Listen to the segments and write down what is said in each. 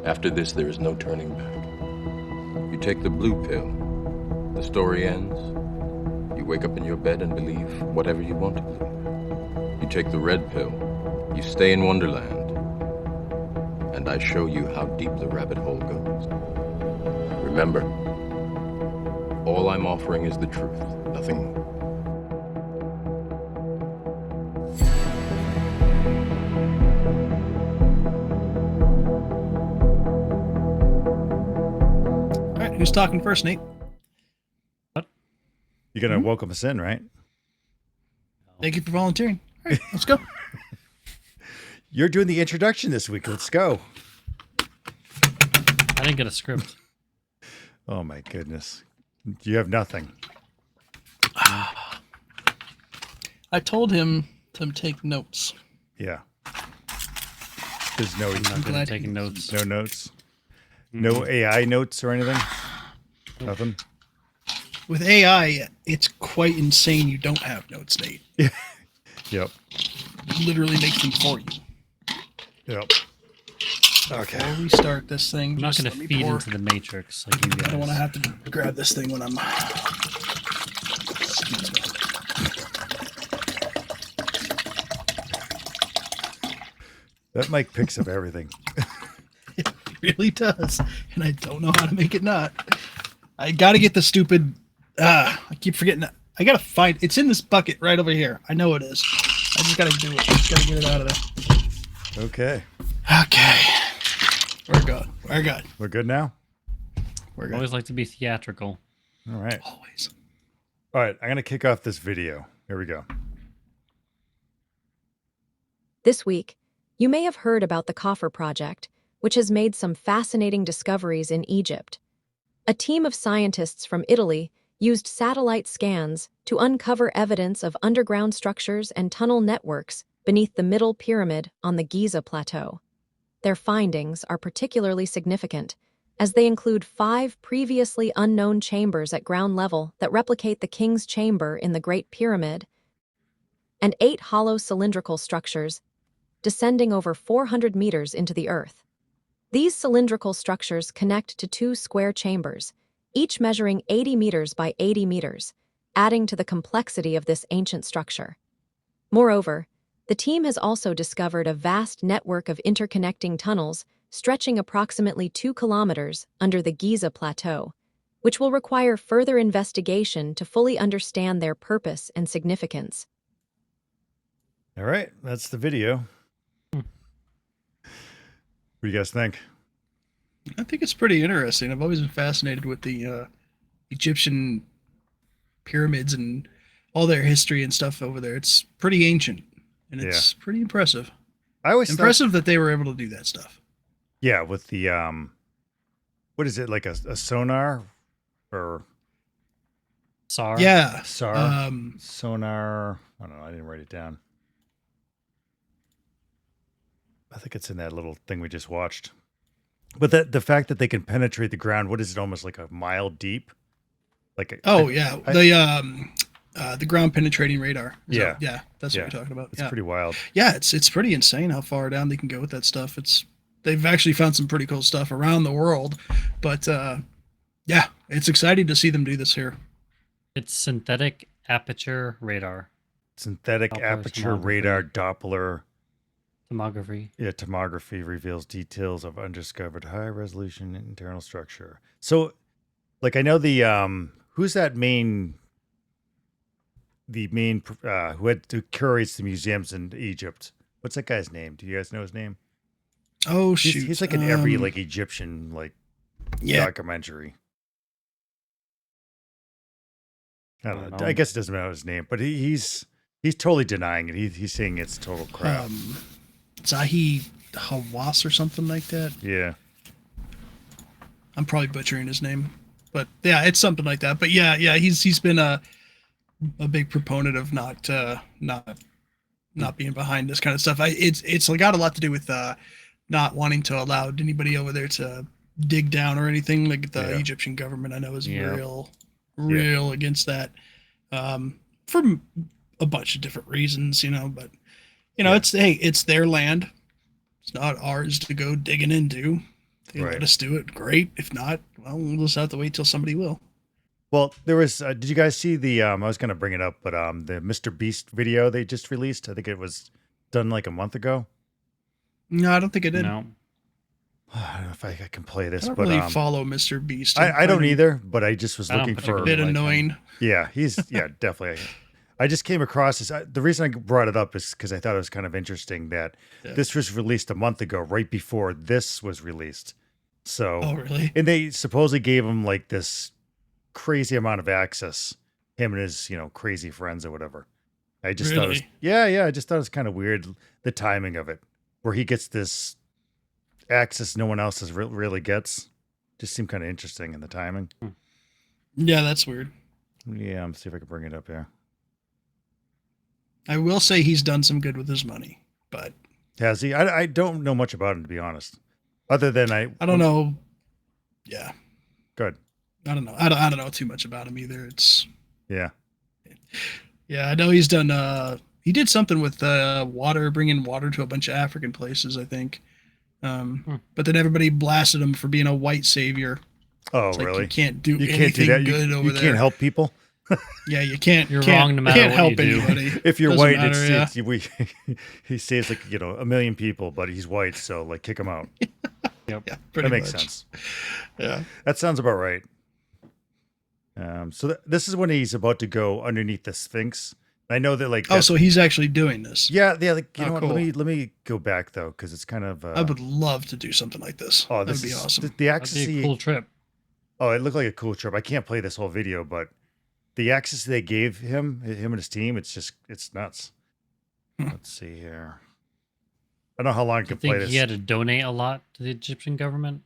After this, there is no turning back. You take the blue pill. The story ends. You wake up in your bed and believe whatever you want to believe. You take the red pill. You stay in Wonderland. And I show you how deep the rabbit hole goes. Remember, all I'm offering is the truth, nothing more. Who's talking first, Nate? What? You're going to welcome us in, right? Thank you for volunteering. All right, let's go. You're doing the introduction this week. Let's go. I didn't get a script. Oh, my goodness. You have nothing. I told him to take notes. Yeah. There's no, I'm not good at taking notes. No notes. No AI notes or anything? Nothing? With AI, it's quite insane you don't have notes, Nate. Yeah. Yep. It literally makes them for you. Yep. Okay. Before we start this thing, I'm not going to feed into the matrix like you guys. I don't want to have to grab this thing when I'm... That mic picks up everything. It really does. And I don't know how to make it not. I got to get the stupid... I keep forgetting that. I got to find... It's in this bucket right over here. I know it is. I just got to do it. Just got to get it out of there. Okay. Okay. We're good. We're good. We're good now? We're I good. always like to be theatrical. All right. Always. All right. I'm going to kick off this video. Here we go. This week, you may have heard about the Coffer Project, which has made some fascinating discoveries in Egypt. A team of scientists from Italy used satellite scans to uncover evidence of underground structures and tunnel networks beneath the Middle Pyramid on the Giza plateau. Their findings are particularly significant, as they include 5 previously unknown chambers at ground level that replicate the King's Chamber in the Great Pyramid, and 8 hollow cylindrical structures descending over 400 meters into the earth. These cylindrical structures connect to 2 square chambers, each measuring 80 meters by 80 meters, adding to the complexity of this ancient structure. Moreover, the team has also discovered a vast network of interconnecting tunnels stretching approximately 2 kilometers under the Giza plateau, which will require further investigation to fully understand their purpose and significance. All right. That's the video. What do you guys think? I think it's pretty interesting. I've always been fascinated with the Egyptian pyramids and all their history and stuff over there. It's pretty ancient, and it's pretty impressive. I always Impressive that they were able to do that stuff. Yeah, with the what is it, like a sonar or SAR? Yeah. SAR? Sonar. I don't know. I didn't write it down. I think it's in that little thing we just watched. But the fact that they can penetrate the ground, what is it, almost like a mile deep? Like The ground penetrating radar. Yeah. That's what you're talking about. It's pretty wild. Yeah, it's pretty insane how far down they can go with that stuff. They've actually found some pretty cool stuff around the world, but yeah, it's exciting to see them do this here. It's synthetic aperture radar. Synthetic Doppler aperture tomography. radar Doppler. Tomography. Yeah, tomography reveals details of undiscovered high-resolution internal structure. So, like, I know the who's that main who curates the museums in Egypt? What's that guy's name? Do you guys know his name? Oh shoot, He's like in every like Egyptian documentary. I don't know. I guess it doesn't matter his name, but he's totally denying it. He's saying it's total crap. Zahi Hawass or something like that. Yeah. I'm probably butchering his name, but yeah, it's something like that. But yeah, he's been a big proponent of not being behind this kind of stuff. It's got a lot to do with not wanting to allow anybody over there to dig down or anything. Like the Egyptian government, I know, is real against that, for a bunch of different reasons, but it's their land. It's not ours to go digging into. They Right. let us do it. Great. If not, well, we'll just have to wait till somebody will. Well, there was. Did you guys see the? I was going to bring it up, but the Mr. Beast video they just released. I think it was done like a month ago. No, I don't think I did. No. I don't know if I can play this, I don't but really follow Mr. Beast. I don't find him either. But I just was I don't looking for. A particularly bit like him. annoying. Yeah, he's definitely. I just came across this. The reason I brought it up is because I thought it was kind of interesting that Yeah. this was released a month ago, right before this was released. So, Oh, really? and they supposedly gave him like this crazy amount of access, him and his, crazy friends or whatever. I just thought it was, Really? yeah. I just thought it was kind of weird, the timing of it, where he gets this access no one else really gets. Just seemed kind of interesting in the timing. Yeah, that's weird. Yeah, I'm see if I can bring it up here. I will say he's done some good with his money, but Has he? I don't know much about him, to be honest. Other than I don't know. Yeah, Good. I don't know. I don't know too much about him either. Yeah. Yeah, I know he's done. He did something with water, bringing water to a bunch of African places, I think. But then everybody blasted him for being a white savior. Oh, It's like, really? you can't do You anything can't do that. good You over there. can't help people. Yeah, you can't. You're can't- wrong no matter can't what help you do. anybody. If you're Doesn't white, matter, he saves like a million people, but he's white, so like kick him out. Yeah, pretty That makes much. sense. Yeah. That sounds about right. So this is when he's about to go underneath the Sphinx. I know that like Oh, so he's actually doing this. yeah. Like you Oh, know what? cool. Let me go back though, because it's kind of. I would love to do something like this. Oh, That'd this be is awesome. the That'd access. be a cool trip. Oh, it looked like a cool trip. I can't play this whole video, but the access they gave him and his team, it's nuts. Hmm. Let's see here. I don't know how long I Do you can play think this. he had to donate a lot to the Egyptian government?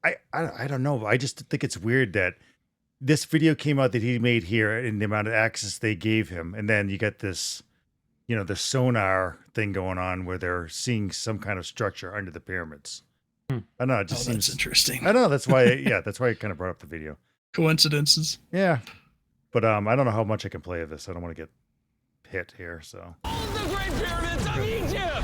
I don't know. I just think it's weird that this video came out that he made here and the amount of access they gave him, and then you got this, the sonar thing going on where they're seeing some kind of structure under the pyramids. I don't know. It just That's seems interesting. I don't know. That's why. That's why I kind of brought up the video. Coincidences. Yeah, but I don't know how much I can play of this. I don't want to get hit here. So The Great Pyramids of Egypt!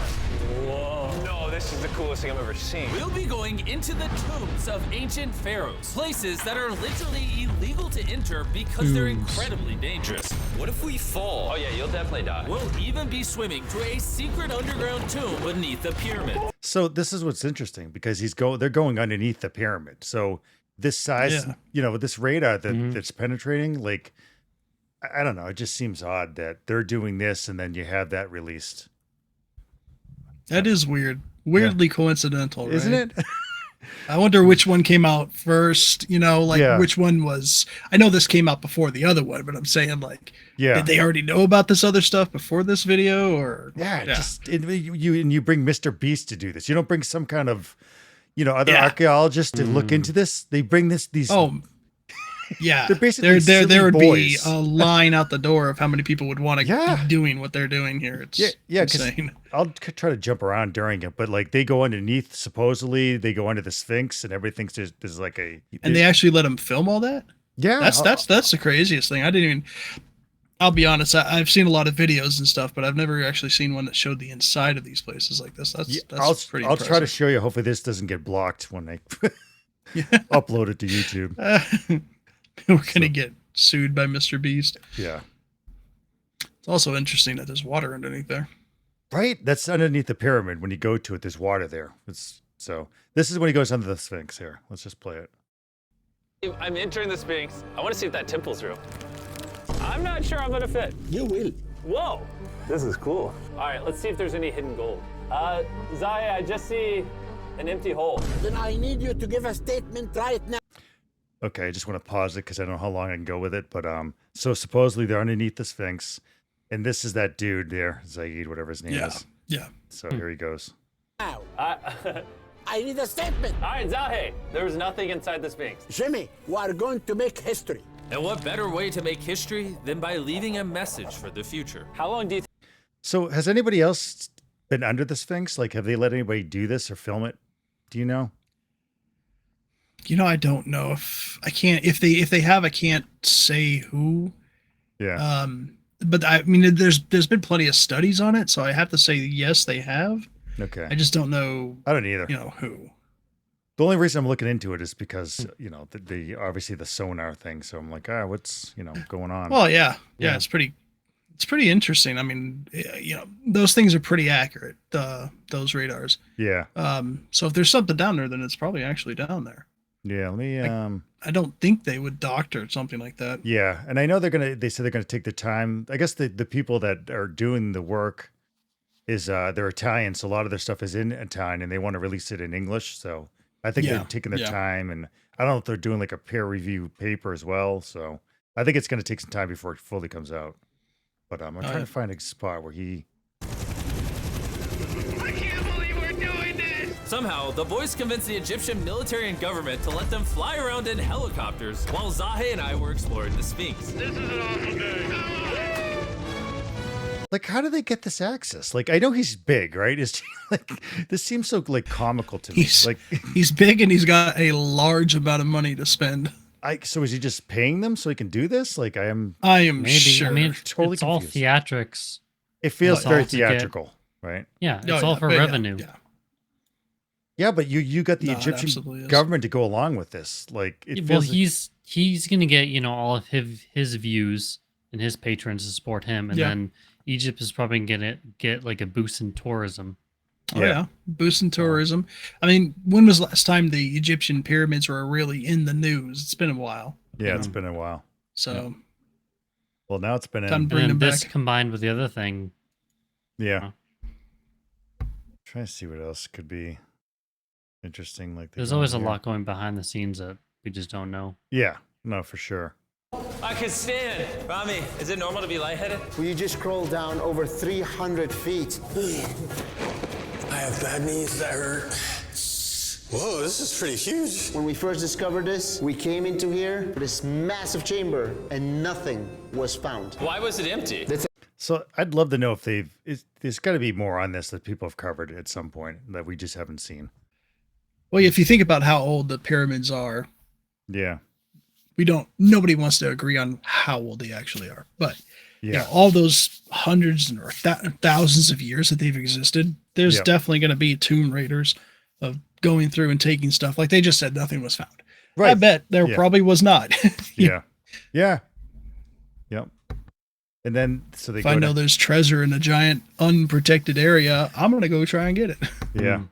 Whoa. No, this is the coolest thing I've ever seen. We'll be going into the tombs of ancient pharaohs, places that are literally illegal to enter because they're incredibly dangerous. What if we fall? Oh yeah, you'll definitely die. We'll even be swimming to a secret underground tomb beneath the pyramid. So this is what's interesting because they're going underneath the pyramid. So this size, with this radar that's penetrating, like I don't know, it just seems odd that they're doing this and then you have that released. That is weird. Weirdly coincidental, right? Isn't it? I wonder which one came out first, which one was. I know this came out before the other one, but I'm saying did they already know about this other stuff before this video or you bring Mr. Beast to do this. You don't bring some kind of other archaeologist to look into this. They bring these yeah. They're basically there would boys. be a line out the door of how many people would want to be doing what they're doing here. It's insane. I'll try to jump around during it, but like they go underneath, supposedly they go under the Sphinx and everything's there's like And they actually let them film all that? Yeah. That's the craziest thing. I'll be honest, I've seen a lot of videos and stuff, but I've never actually seen one that showed the inside of these places like this. That's pretty I'll try to impressive. show you. Hopefully this doesn't get blocked when I upload it to YouTube. We're going to get sued by Mr. Beast. Yeah. It's also interesting that there's water underneath there. Right? That's underneath the pyramid. When you go to it, there's water there. So this is when he goes under the Sphinx here. Let's just play it. I'm entering the Sphinx. I want to see if that temple's real. I'm not sure I'm gonna fit. You will. Whoa. This is cool. All right, let's see if there's any hidden gold. Zaya, I just see an empty hole. Then I need you to give a statement right now. Okay, I just want to pause it because I don't know how long I can go with it. But so supposedly they're underneath the Sphinx, and this is that dude there, Zaid, whatever his name is. Yeah. So here he goes. Now, All I need a statement. right, Zahe, there was nothing inside the Sphinx. Jimmy, we are going to make history. And what better way to make history than by leaving a message for the future? How long do you So has anybody else been under the Sphinx? Like, have they let anybody do this or film it? Do you know? I don't know if they have, I can't say who. Yeah. But there's been plenty of studies on it, so I have to say yes, they have. Okay. I just don't know. I don't either. Who. The only reason I'm looking into it is because you know the obviously the sonar thing. So I'm like, what's going on? Well, yeah, it's pretty interesting. I mean, those things are pretty accurate. Those radars. Yeah. So if there's something down there, then it's probably actually down there. Yeah. Let me. I don't think they would doctor something like that. Yeah, and I know they said they're gonna take the time. I guess the people that are doing the work is they're Italian, so a lot of their stuff is in Italian, and they want to release it in English. So I think they're taking their time, and I don't know if they're doing like a peer review paper as well. So I think it's going to take some time before it fully comes out. But I'm trying to find a spot where he. I can't believe we're doing this! Somehow, the boys convinced the Egyptian military and government to let them fly around in helicopters while Zahe and I were exploring the Sphinx. This is an awesome day. Like, how do they get this access? Like, I know he's big, right? Is like this seems so like comical to me. He's big and he's got a large amount of money to spend. So is he just paying them so he can do this? Like, I am maybe. Sure. I mean, totally it's all confused. theatrics. It feels very all to get- theatrical, right? Yeah, it's all for revenue. Yeah, but you got the Egyptian government to go along with this. Like, it well, feels he's gonna get all of his views and his patrons to support him, and then Egypt is probably gonna get like a boost in tourism. Oh yeah, boost in tourism. I mean, when was the last time the Egyptian pyramids were really in the news? It's been a while. Yeah, it's been a while. So, well, now it's been in. time to bring And them this back. combined with the other thing. Yeah. Trying to see what else could be interesting. Like There's always a lot going behind the scenes that we just don't know. Yeah, no, for sure. I can stand. Rami, is it normal to be lightheaded? Will you just crawl down over 300 feet? I have bad knees that hurt. Whoa, this is pretty huge. When we first discovered this, we came into here, this massive chamber, and nothing was found. Why was it empty? So I'd love to know if there's got to be more on this that people have covered at some point that we just haven't seen. Well, if you think about how old the pyramids are, Yeah. Nobody wants to agree on how old they actually are. But all those hundreds or thousands of years that they've existed, there's definitely going to be tomb raiders of going through and taking stuff. Like they just said, nothing was found. Right. I bet there probably was not. Yeah. Yep. And then, so they if I know there's treasure in a giant unprotected area, I'm going to go try and get it. Yeah.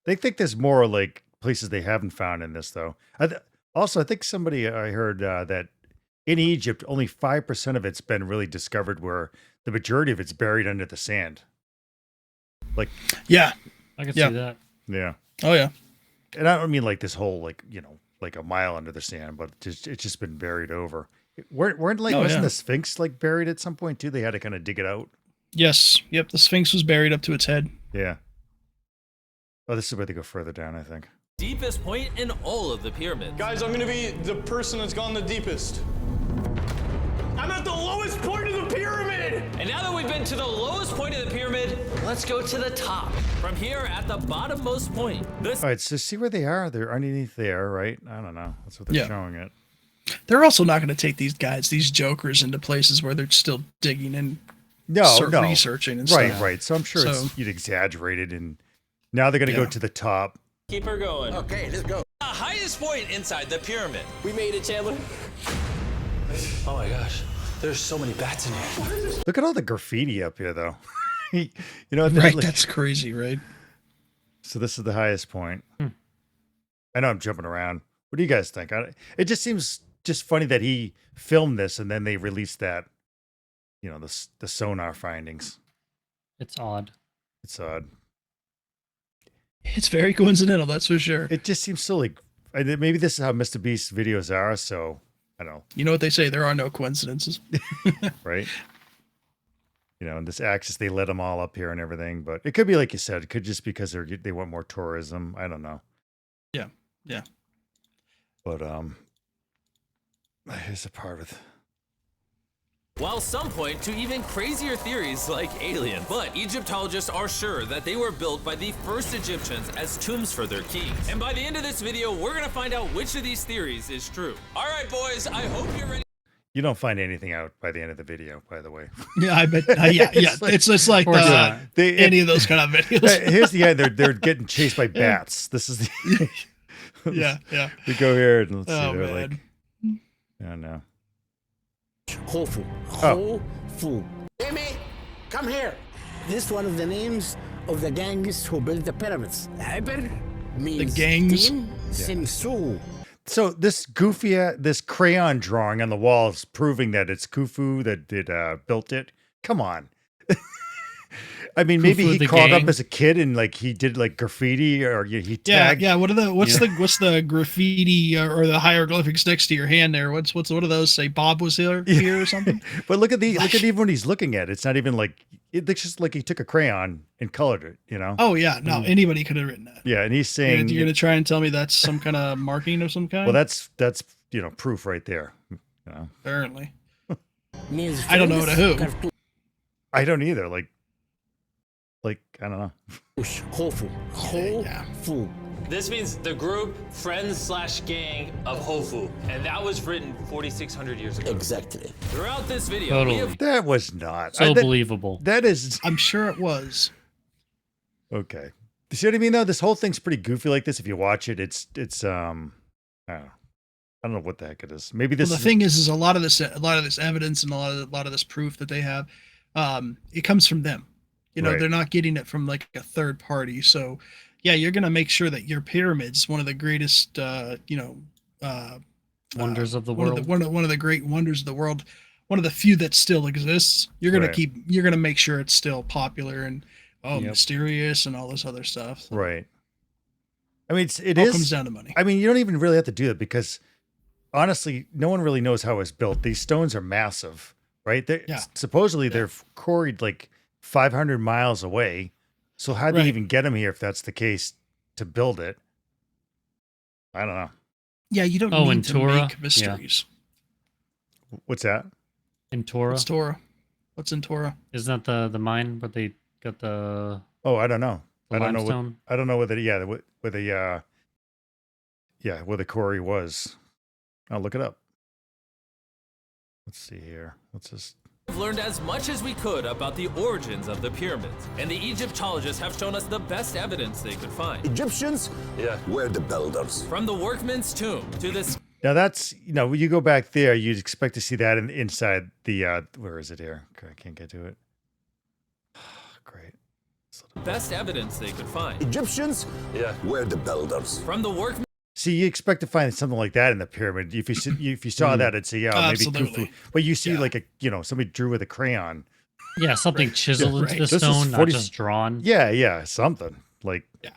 They think there's more like places they haven't found in this, though. Also, I think I heard that in Egypt, only 5% of it's been really discovered, where the majority of it's buried under the sand. Like, yeah, I can see that. Yeah. Oh yeah. And I don't mean like this whole like a mile under the sand, but it's just been buried over. Wasn't the Sphinx like buried at some point too? They had to kind of dig it out. Yes. Yep. The Sphinx was buried up to its head. Yeah. Oh, this is where they go further down, I think. Deepest point in all of the pyramids. Guys, I'm gonna be the person that's gone the deepest. I'm at the lowest point of the pyramid! And now that we've been to the lowest point of the pyramid, let's go to the top. From here at the bottommost point. All right, so see where they are? They're underneath there, right? I don't know. That's what they're showing it. They're also not going to take these jokers, into places where they're still digging and researching and stuff. Right. So I'm sure you'd exaggerated, and now they're going to go to the top. Keep her going. Okay, let's go. The highest point inside the pyramid. We made it, Chandler. Oh my gosh, there's so many bats in here. Look at all the graffiti up here, though. Right, that's crazy, right? So this is the highest point. I know I'm jumping around. What do you guys think? It just seems just funny that he filmed this and then they released that, the sonar findings. It's odd. It's odd. It's very coincidental, that's for sure. It just seems so maybe this is how Mr. Beast's videos are, so I don't know. You know what they say, there are no coincidences. Right? And this axis, they let them all up here and everything, but it could be like you said, it could just because they want more tourism. I don't know. Yeah. But here's a part of it. While some point to even crazier theories like aliens. But Egyptologists are sure that they were built by the first Egyptians as tombs for their kings. And by the end of this video, we're gonna find out which of these theories is true. All right, boys, I hope you're ready. You don't find anything out by the end of the video, by the way. Yeah, I bet. Yeah. It's just like any of those kind of videos. Here's the end. They're getting chased by bats. This is the. Yeah. We go here and let's see. Oh, They're man. like, I don't know. Hofu. Oh. Hofu. Amy, come here. This is one of the names of the gangs who built the pyramids. Hyper means The gangs? team, Simsu. So this this crayon drawing on the wall is proving that it's Khufu that built it. Come on. I mean, maybe Khufu he the crawled gang? up as a kid and like he did like graffiti or he tagged. Yeah. What's the graffiti or the hieroglyphics next to your hand there? What do those say? Bob was here or something? But look at even when he's looking at it. It's not even like it looks just like he took a crayon and colored it. You know? Oh yeah, no, anybody could have written that. Yeah, and he's saying You're gonna try and tell me that's some kind of marking of some kind? well, that's proof right there. You know? Apparently. Means I don't know famous to who. cartoon. I don't either. Like I don't know. Hofu. Hofu. This means the group, friends/gang of Hofu. And that was written 4,600 years ago. Exactly. Throughout this video, Totally. we have That was not So that- believable. That is I'm sure it was. okay. You see what I mean? Though this whole thing's pretty goofy like this. If you watch it, it's I don't know what the heck it is. Maybe this. Well, the thing is a lot of this evidence and a lot of this proof that they have, it comes from them. You know, Right. they're not getting it from like a third party. So, yeah, you're gonna make sure that your pyramid's one of the greatest, Wonders of the one world. one of the great wonders of the world, one of the few that still exists. You're gonna Right. you're gonna make sure it's still popular and Yep. mysterious and all this other stuff. So Right. I mean, it all is. comes down to money. I mean, you don't even really have to do it because honestly, no one really knows how it's built. These stones are massive, right? Yeah. Supposedly they're quarried like 500 miles away. So how do Right. you even get them here if that's the case to build it? I don't know. Yeah, you don't Oh, need and to Torah? make mysteries. What's that? In Torah, What's Torah? What's in Torah? isn't that the mine where they got the Oh, I don't know. I don't know what. limestone? I don't know whether where the quarry was. I'll look it up. Let's see here. Let's just. learned as much as we could about the origins of the pyramids. And the Egyptologists have shown us the best evidence they could find. Egyptians were the builders. From the workman's tomb to the Now that's when you go back there, you'd expect to see that inside the where is it here? Okay, I can't get to it. Great. best evidence they could find. Egyptians were the builders. From the workman. See, you expect to find something like that in the pyramid. If you saw that, I'd say, yeah, maybe Absolutely. Khufu. But you see like somebody drew with a crayon. Yeah, something chiseled into the This is stone, not 40 just drawn. Yeah, something like. Yeah.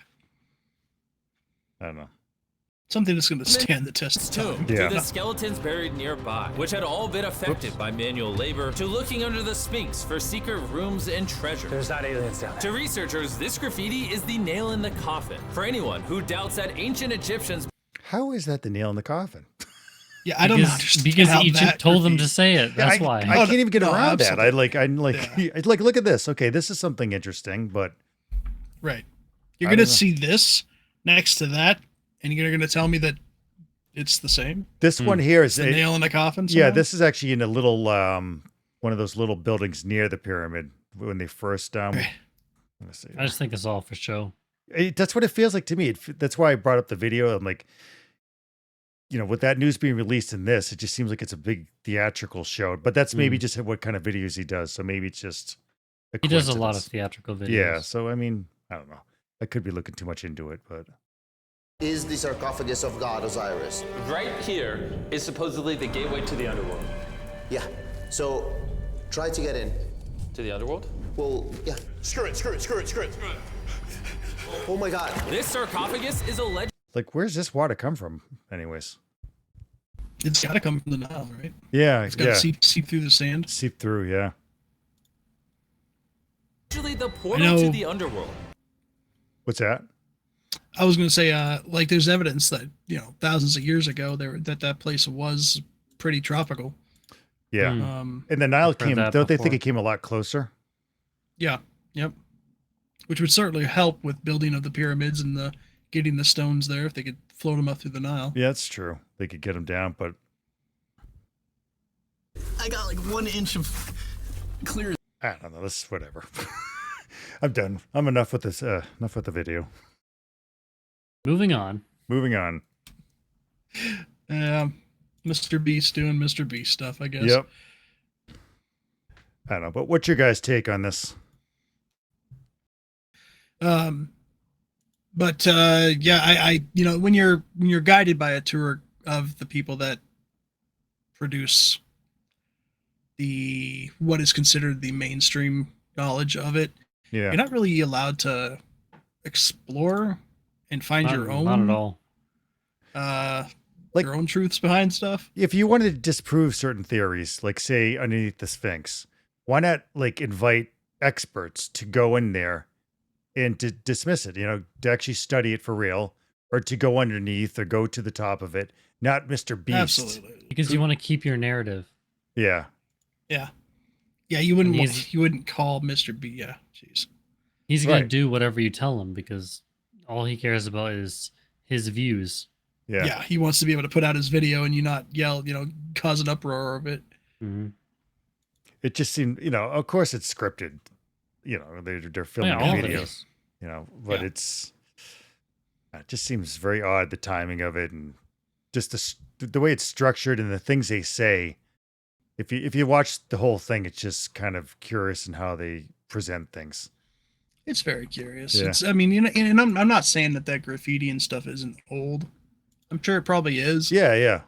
I don't know. Something that's going to stand the test of Tomb time. Yeah. to the skeletons buried nearby, which had all been affected by manual labor, to looking under the Sphinx for secret rooms and treasure. There's not aliens down there. To researchers, this graffiti is the nail in the coffin. For anyone who doubts that ancient Egyptians How is that the nail in the coffin? Yeah, I don't understand. Because how Egypt that told them would be- to say it. That's why. I can't even get No, around that. absolutely. I'd like, look at this. Okay, this is something interesting, but Right. You're I going to don't know. see this next to that, and you're going to tell me that it's the same? this one here is It's the nail in the coffin? yeah, somehow? this is actually in a little one of those little buildings near the pyramid when they first let me see. I just think it's all for show. That's what it feels like to me. That's why I brought up the video. I'm like, with that news being released in this, it just seems like it's a big theatrical show. But that's maybe just what kind of videos he does. So maybe it's just He does a lot of coincidence. theatrical videos. Yeah. So I mean, I don't know. I could be looking too much into it, but Is the sarcophagus of God Osiris? right here is supposedly the gateway to the underworld. Yeah. So try to get in. To the underworld? Well, yeah. Screw it. Oh my God. This sarcophagus is alleged. like, where's this water come from, anyways? It's got to come from the Nile, right? Yeah, It's got to seep through the sand. seep through. Yeah. Actually, the portal know- to the underworld. What's that? I was going to say, like, there's evidence that, thousands of years ago, that place was pretty tropical. Yeah. Um, And the Nile I've heard came. that Don't they think before. it came a lot closer? yeah, yep. Which would certainly help with building of the pyramids and getting the stones there if they could float them up through the Nile. Yeah, that's true. They could get them down, but I got like 1 inch of clear. I don't know. This is whatever. I'm done. I'm enough with this. Enough with the video. Moving on. Moving on. Mr. Beast doing Mr. Beast stuff, I guess. Yep. I don't know, but what's your guys' take on this? But yeah, I you know, when you're guided by a tour of the people that produce what is considered the mainstream knowledge of it, Yeah. you're not really allowed to explore and find your own. Not at all. Like- your own truths behind stuff. If you wanted to disprove certain theories, like say underneath the Sphinx, why not like invite experts to go in there and to dismiss it, you know, to actually study it for real, or to go underneath or go to the top of it, not Mr. Beast. Absolutely. Because you want to keep your narrative. Yeah. Yeah. Yeah, you wouldn't call Mr. B. Yeah, jeez. He's going to Right. do whatever you tell him because all he cares about is his views. Yeah. Yeah, he wants to be able to put out his video and you not yell, you know, cause an uproar of it. Mm-hmm. It just seemed, you know, of course it's scripted, you know, they're filming all a of it video, is. you know, but Yeah. it just seems very odd, the timing of it, and just the way it's structured and the things they say. If you watch the whole thing, it's just kind of curious in how they present things. It's very curious. Yeah. It's, I mean, you know, and I'm not saying that graffiti and stuff isn't old. I'm sure it probably is. Yeah, yeah,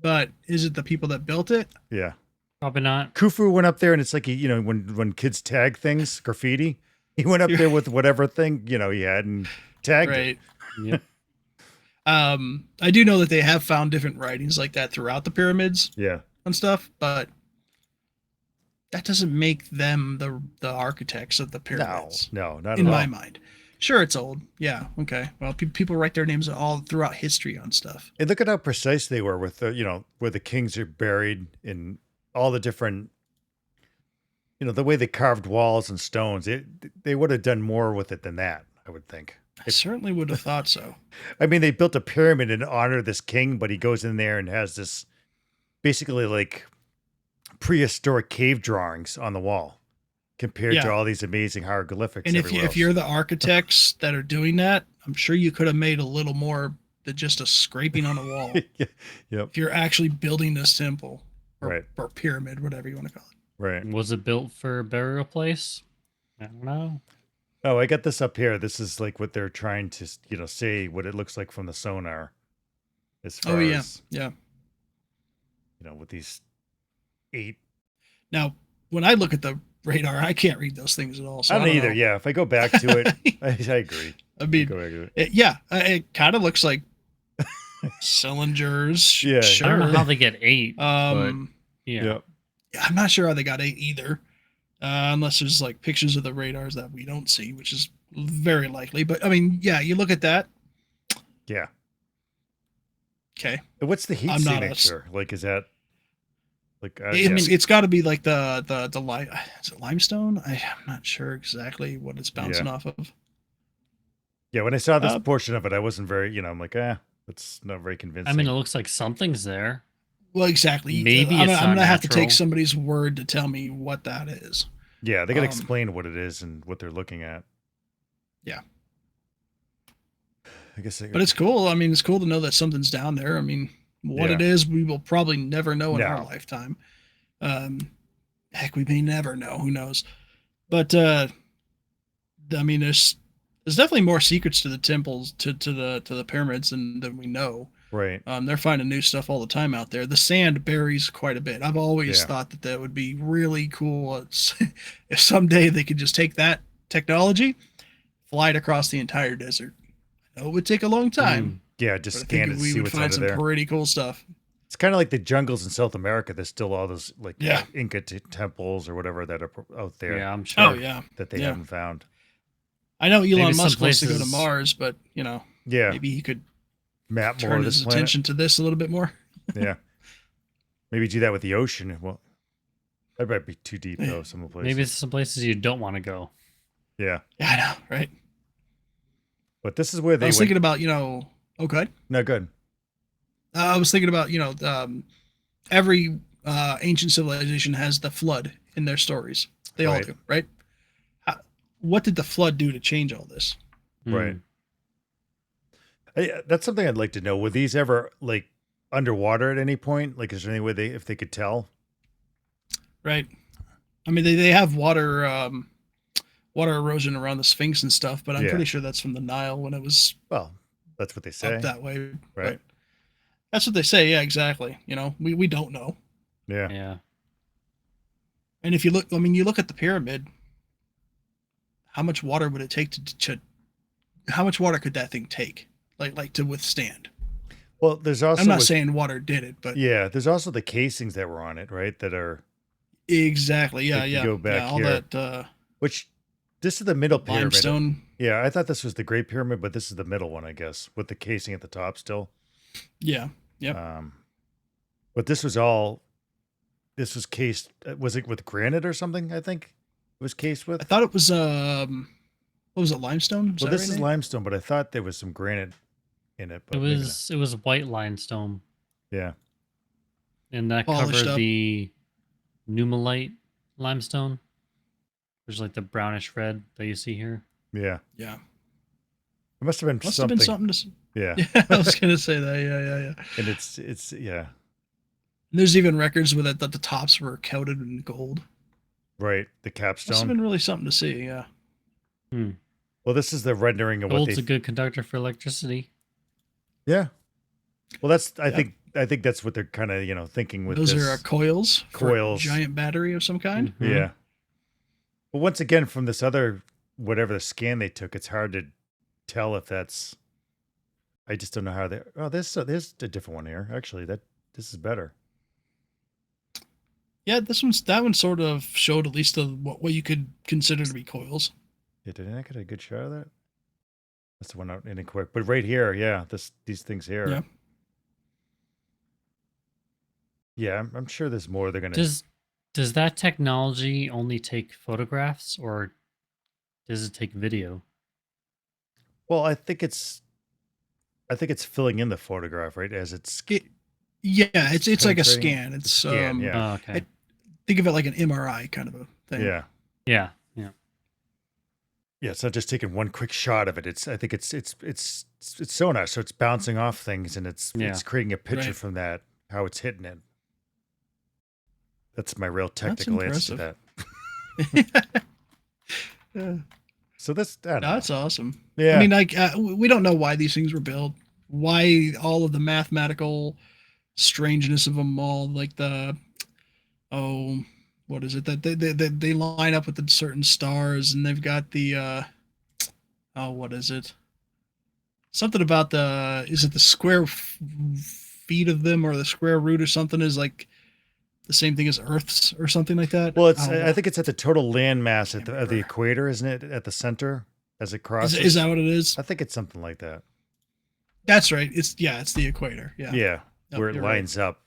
But is it the people that built it? yeah. Probably not. Khufu went up there, and it's like, you know, when kids tag things, graffiti, he went up there with whatever thing, you know, he had and tagged it. Right. Yep. I do know that they have found different writings like that throughout the pyramids Yeah. and stuff, but that doesn't make them the architects of the pyramids. No, not in at all. my mind. Sure, it's old. Yeah. Okay. Well, people write their names all throughout history on stuff. And look at how precise they were with the, you know, where the kings are buried in all the different, you know, the way they carved walls and stones. They would have done more with it than that, I would think. I certainly would have thought so. I mean, they built a pyramid in honor of this king, but he goes in there and has this basically like prehistoric cave drawings on the wall compared to Yeah. all these amazing hieroglyphics. And everywhere if you're the architects that are doing that, I'm sure you could have made a little more than just a scraping on a wall. else. Yep. If you're actually building this temple or, Right. or pyramid, whatever you want to call it. Right. Was it built for a burial place? I don't know. Oh, I got this up here. This is like what they're trying to, you know, say what it looks like from the sonar. As far Oh yeah, as, yeah. you know, with these 8. Now, when I look at the radar, I can't read those things at all. So I don't either. know. Yeah. If I go back to it, I agree. I mean, Go back to it. it kind of looks like cylinders. Yeah. Sure. I don't know how they get 8. Yeah. Yep. Yeah, I'm not sure how they got 8 either, unless there's like pictures of the radars that we don't see, which is very likely. But I mean, yeah, you look at that. Yeah. Okay, What's the heat I'm not signature? Like, is that like? it's got to be like the is it limestone? I'm not sure exactly what it's bouncing off of. Yeah. When I saw this portion of it, I wasn't very. You know, I'm like, that's not very convincing. I mean, it looks like something's there. Well, exactly. Maybe I'm it's gonna not have to take natural. somebody's word to tell me what that is. yeah, they got to explain what it is and what they're looking at. Yeah. I guess. But it's cool. I mean, it's cool to know that something's down there. I mean, what it is, we will probably never know in our lifetime. Heck, we may never know. Who knows? But I mean, there's definitely more secrets to the temples, to the pyramids than we know. Right. They're finding new stuff all the time out there. The sand buries quite a bit. I've always thought that would be really cool if someday they could just take that technology, fly it across the entire desert. I know it would take a long time. Yeah, just but I scan think it and we see would what's find under some there. pretty cool stuff. It's kind of like the jungles in South America. There's still all those like Yeah. Inca temples or whatever that are out there. Yeah, I'm sure. Oh yeah, that they Yeah. haven't found. I know Maybe Elon some Musk wants to go to places- Mars, but Yeah, maybe he could map more turn of his this planet. attention to this a little bit more. Yeah, maybe do that with the ocean. Well, that might be too deep though. Some of the places. Maybe it's some places you don't want to go. Yeah, Yeah, I know, right? but this is where I they was went. thinking about, okay. No, good. I was thinking about, every ancient civilization has the flood in their stories. They all Right. do, right? What did the flood do to change all this? Right. That's something I'd like to know. Were these ever like underwater at any point? Like, is there any way if they could tell? Right. I mean, they have water water erosion around the Sphinx and stuff, but I'm Yeah. pretty sure that's from the Nile when it was Well, that's what they say. up that way. Right. But that's what they say. Yeah, exactly. You know, we don't know. Yeah. Yeah. And if you look, I mean, you look at the pyramid. How much water would it take to how much water could that thing take, like to withstand? Well, there's also. I'm not saying water did it, but yeah, there's also the casings that were on it, right? That are exactly. Yeah, like, you yeah. go back yeah, all here. that which this is the middle pyramid. limestone. Yeah, I thought this was the Great Pyramid, but this is the middle one, I guess, with the casing at the top still. Yeah. Yep. But this was cased. Was it with granite or something? I think it was cased with. I thought it was what was it, limestone? Well, this is limestone, but I thought there was some granite in it. But It was white limestone, yeah. and that Polished covered up. the numalite limestone, which is like the brownish red that you see here. Yeah. Yeah. It must have been Must something. have been something to. Yeah. Yeah, I was gonna say that. Yeah. And it's yeah. There's even records with it that the tops were coated in gold. Right. The Must have capstone. been really something to see. Yeah. Well, this is the rendering of what Gold's they. a good conductor for electricity. Yeah. Well, that's. I think that's what they're kind of thinking with Those this. are coils. For a Coils. giant battery of some kind. Yeah. But once again, from this other whatever the scan they took, it's hard to tell if that's. I just don't know how they. Oh, there's a different one here. Actually, this is better. Yeah, that one sort of showed at least what you could consider to be coils. Yeah, did I get a good shot of that? That's the one out in quick. But right here, yeah, these things here. Yeah. Yeah, I'm sure there's more they're gonna. Does that technology only take photographs, or does it take video? Well, I think it's filling in the photograph, right? As it's. Yeah, it's like a penetrating. scan. It's Scan, yeah. Oh, okay. think of it like an MRI kind of a thing. Yeah. Yeah. Yeah, it's not just taking one quick shot of it. I think it's sonar, so it's bouncing off things and it's creating a picture from that, how it's hitting it. That's my real technical answer to that. Yeah. So that's awesome. Yeah. I mean, like we don't know why these things were built, why all of the mathematical strangeness of them all, like what is it that they line up with the certain stars, and they've got the what is it? Something about is it the square feet of them, or the square root or something is like the same thing as Earth's or something like that? Well, I think it's at the total land mass at the equator, isn't it? At the center as it crosses. Is that what it is? I think it's something like that. That's right. It's the equator. Yeah. Yeah, Yep, where it you're lines up.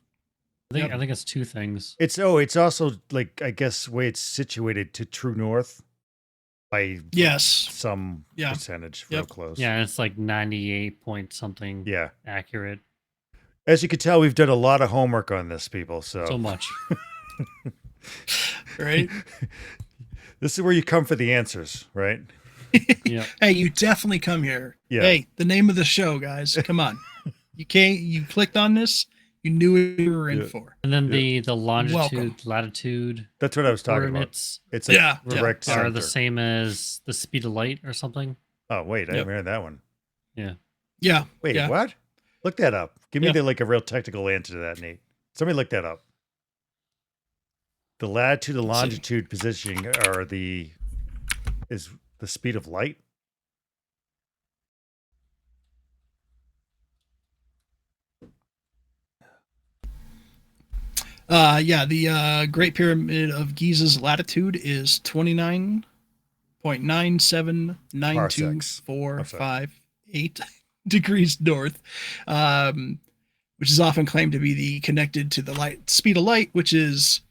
I think it's two things. It's also like, I guess, way it's situated to true north by some percentage, real close. Yeah, it's like 98 point something. Yeah, accurate. As you can tell, we've done a lot of homework on this, people. So much. Right. This is where you come for the answers, right? Yeah. Hey, you definitely come here. Yeah. Hey, the name of the show, guys. Come on. You clicked on this. You knew what you were in for. And then the longitude, Welcome. latitude. That's what I was talking about. It's a direct are center. the same as the speed of light or something. Oh wait, I haven't heard that one. Yeah. Yeah. Wait, yeah. what? Look that up. Give me a real technical answer to that, Nate. Somebody look that up. The latitude and longitude positioning is the speed of light. The Great Pyramid of Giza's latitude is 29.9792458 degrees north, which is often claimed to be connected to the speed of light, which is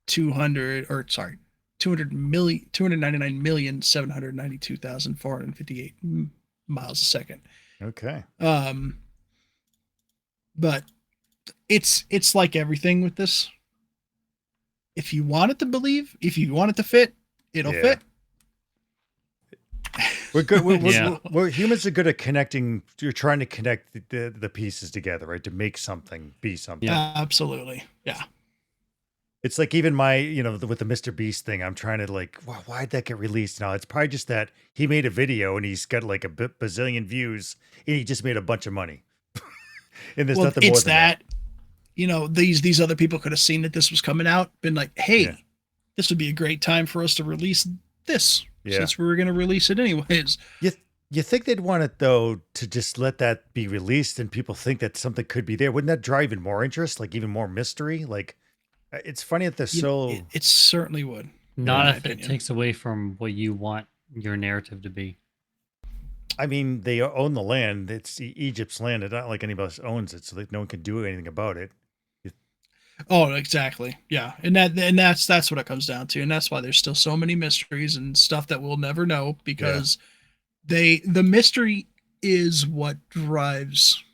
299,792,458 miles a second. Okay. But it's like everything with this. if you want it to believe, if you want it to fit, it'll fit. We're good. We're humans are good at connecting. You're trying to connect the pieces together, right? To make something be something. Yeah, absolutely. Yeah. It's like even my, with the Mr. Beast thing, I'm trying to like, why'd that get released now? It's probably just that he made a video and he's got like a bazillion views and he just made a bunch of money. And there's nothing more than that. These other people could have seen that this was coming out, been like, hey, this would be a great time for us to release this. Since we were going to release it anyways. You think they'd want it, though, to just let that be released and people think that something could be there? Wouldn't that draw even more interest, like even more mystery? Like, it's funny that they're so... It certainly would. Not if it takes away from what you want your narrative to be. I mean, they own the land. It's Egypt's land. It's not like anybody else owns it, so that no one can do anything about it. Oh, exactly. Yeah. And that's what it comes down to. And that's why there's still so many mysteries and stuff that we'll never know, because the mystery is what drives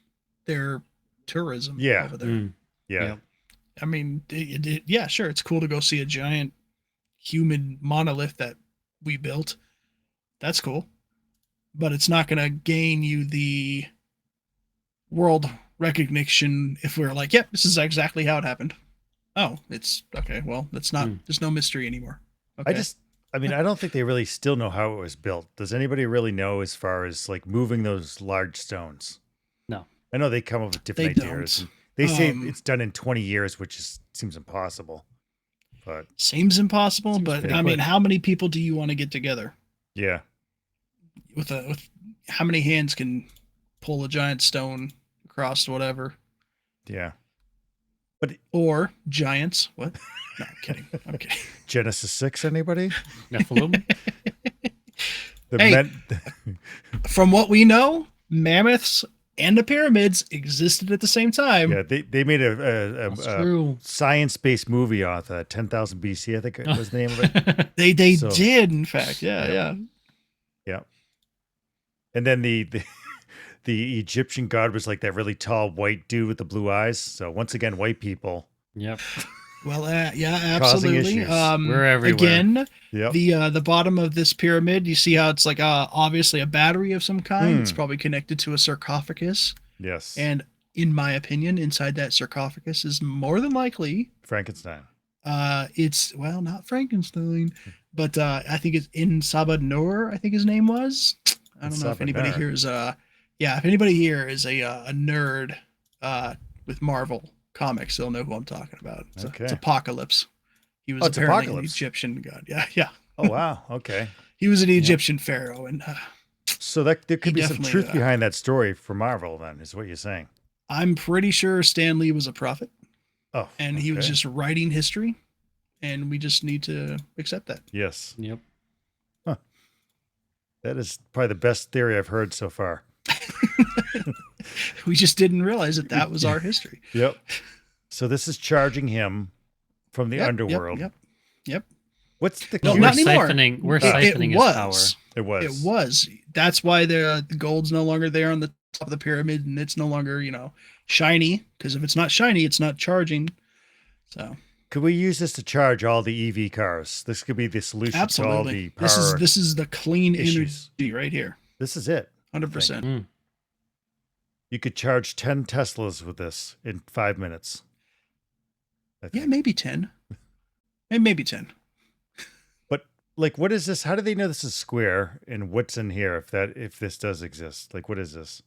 their tourism over there. Yeah. I mean, sure. It's cool to go see a giant human monolith that we built. That's cool. But it's not going to gain you the world recognition if we're like, yep, this is exactly how it happened. Oh, it's okay. Well, that's not, there's no mystery anymore. Okay. I don't think they really still know how it was built. Does anybody really know as far as like moving those large stones? No. I know they come up with different ideas. They say it's done in 20 years, which seems impossible. But seems impossible, but I mean, how many people do you want to get together? Yeah. With how many hands can pull a giant stone across whatever? Yeah. Or giants. What? No, I'm kidding. I'm kidding. Genesis 6, anybody? Nephilim? From what we know, mammoths and the pyramids existed at the same time. Yeah, they made a science-based movie off 10,000 BC, I think was the name of it. They did, in fact. Yeah. And then the Egyptian god was like that really tall white dude with the blue eyes. So once again, white people. Yep. Well, absolutely. We're everywhere. Again, the bottom of this pyramid, you see how it's like obviously a battery of some kind. It's probably connected to a sarcophagus. Yes. And in my opinion, inside that sarcophagus is more than likely Frankenstein. It's not Frankenstein, but I think it's in Sabad Noor, I think his name was. I don't know if anybody here is if anybody here is a nerd with Marvel comics, they'll know who I'm talking about. It's Apocalypse. He was apparently an Egyptian god. Yeah. Oh wow. Okay. He was an Egyptian pharaoh, and so that there could be some truth behind that story for Marvel. Then is what you're saying. I'm pretty sure Stan Lee was a prophet. Oh, and he was just writing history, and we just need to accept that. Yes. Yep. Huh. That is probably the best theory I've heard so far. We just didn't realize that was our history. Yep. So this is charging him from the underworld. Yep. What's the no, not anymore. We're siphoning his power. It was. That's why the gold's no longer there on the top of the pyramid, and it's no longer, shiny, because if it's not shiny, it's not charging. So could we use this to charge all the EV cars? This could be the solution to all the power. This is the clean energy right here. This is it. 100%. You could charge 10 Teslas with this in 5 minutes. Yeah, maybe 10. Maybe 10. But like, what is this? How do they know this is square? And what's in here if this does exist? Like, what is this?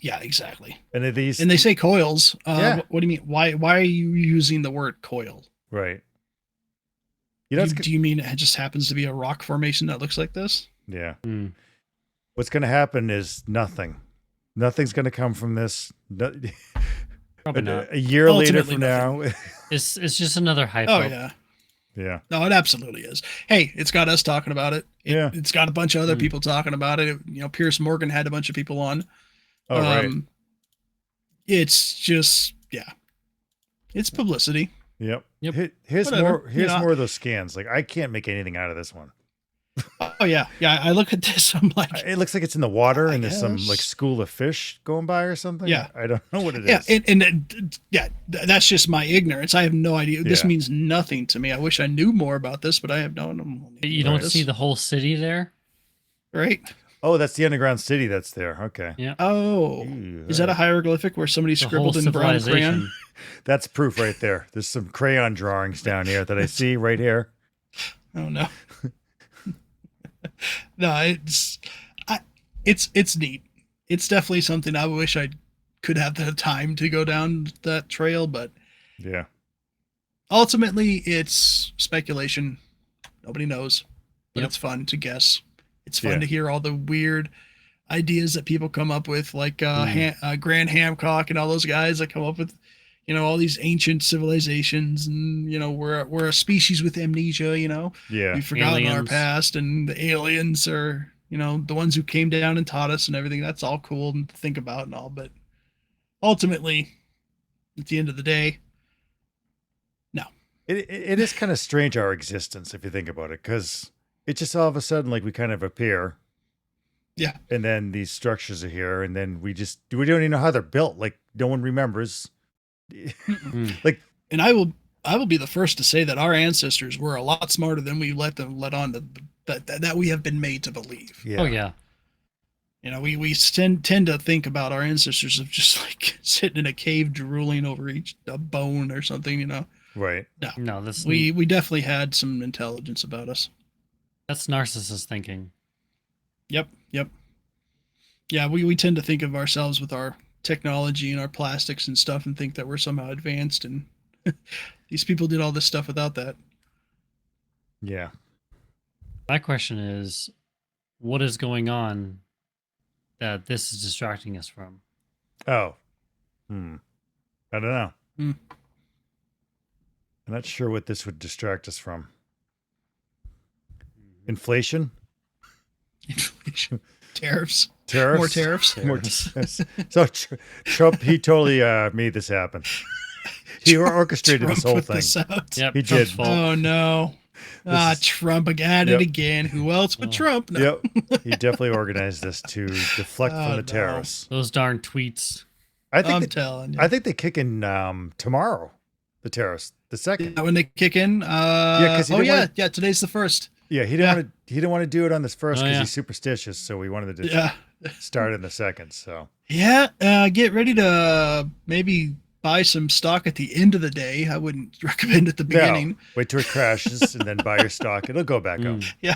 Yeah, exactly. And are these? And they say coils. What do you mean? Why are you using the word coil? Right. Do you mean it just happens to be a rock formation that looks like this? Yeah. What's going to happen is nothing. Nothing's going to come from this. Probably not. A year later from now. It's just another hype. Oh, yeah. Yeah. No, it absolutely is. Hey, it's got us talking about it. It's got a bunch of other people talking about it. Pierce Morgan had a bunch of people on. Oh, right. It's just, it's publicity. Yep. Here's more of those scans. Like, I can't make anything out of this one. Oh yeah, yeah. I look at this, I'm like, It looks like it's in the water, I and there's some like guess. school of fish going by or something. Yeah. I don't know what it yeah, is. that's just my ignorance. I have no idea. This Yeah. means nothing to me. I wish I knew more about this, but I have no. You don't see the whole city there, right? Oh, that's the underground city that's there. Okay. Yeah. Oh, Ooh, is that a hieroglyphic where somebody The whole scribbled in brown crayon? civilization. That's proof right there. There's some crayon drawings down here that I see right here. Oh no. No, it's neat. It's definitely something I wish I could have the time to go down that trail, but Yeah. ultimately it's speculation. Nobody knows, but Yep. it's fun to guess. It's fun Yeah. to hear all the weird ideas that people come up with, like Grant Hancock and all those guys that come up with, all these ancient civilizations, and we're a species with amnesia. Yeah. We've forgotten our Aliens. past, and the aliens are, the ones who came down and taught us and everything. That's all cool to think about and all, but ultimately, at the end of the day, no. It is kind of strange, our existence, if you think about it, because it just all of a sudden, like, we kind of appear. Yeah. And then these structures are here, and then we don't even know how they're built. Like, no one remembers. Like, And I will be the first to say that our ancestors were a lot smarter than we let on that we have been made to believe. yeah. Oh yeah. We tend to think about our ancestors of just like sitting in a cave drooling over a bone or something. Right. No, this We definitely had some intelligence about us. that's narcissist thinking. Yep. Yeah, we tend to think of ourselves with our technology and our plastics and stuff and think that we're somehow advanced, and these people did all this stuff without that. Yeah. My question is, what is going on that this is distracting us from? Oh. I don't know. Hmm. I'm not sure what this would distract us from. Inflation? Inflation. Tariffs. Tariffs? More tariffs. More tariffs. So Trump, he totally made this happen. He orchestrated this Trump whole put thing. this out. Yep, He Trump's did. fault. Oh no. Trump again Yep. and again. Who else but Trump? No. Yep. He definitely organized this to deflect Oh, from the no. terrorists. Those darn tweets. I think I'm telling you. I think they kick in tomorrow. The terrorists, the second. When they kick in, 'cause he didn't wanna- today's the first. Yeah, he didn't want to do it on this first Oh, because yeah. he's superstitious. So we wanted to Yeah. start in the second. So Yeah, get ready to maybe buy some stock at the end of the day. I wouldn't recommend at the beginning. no, wait till it crashes and then buy your stock. It'll go back up. Yeah,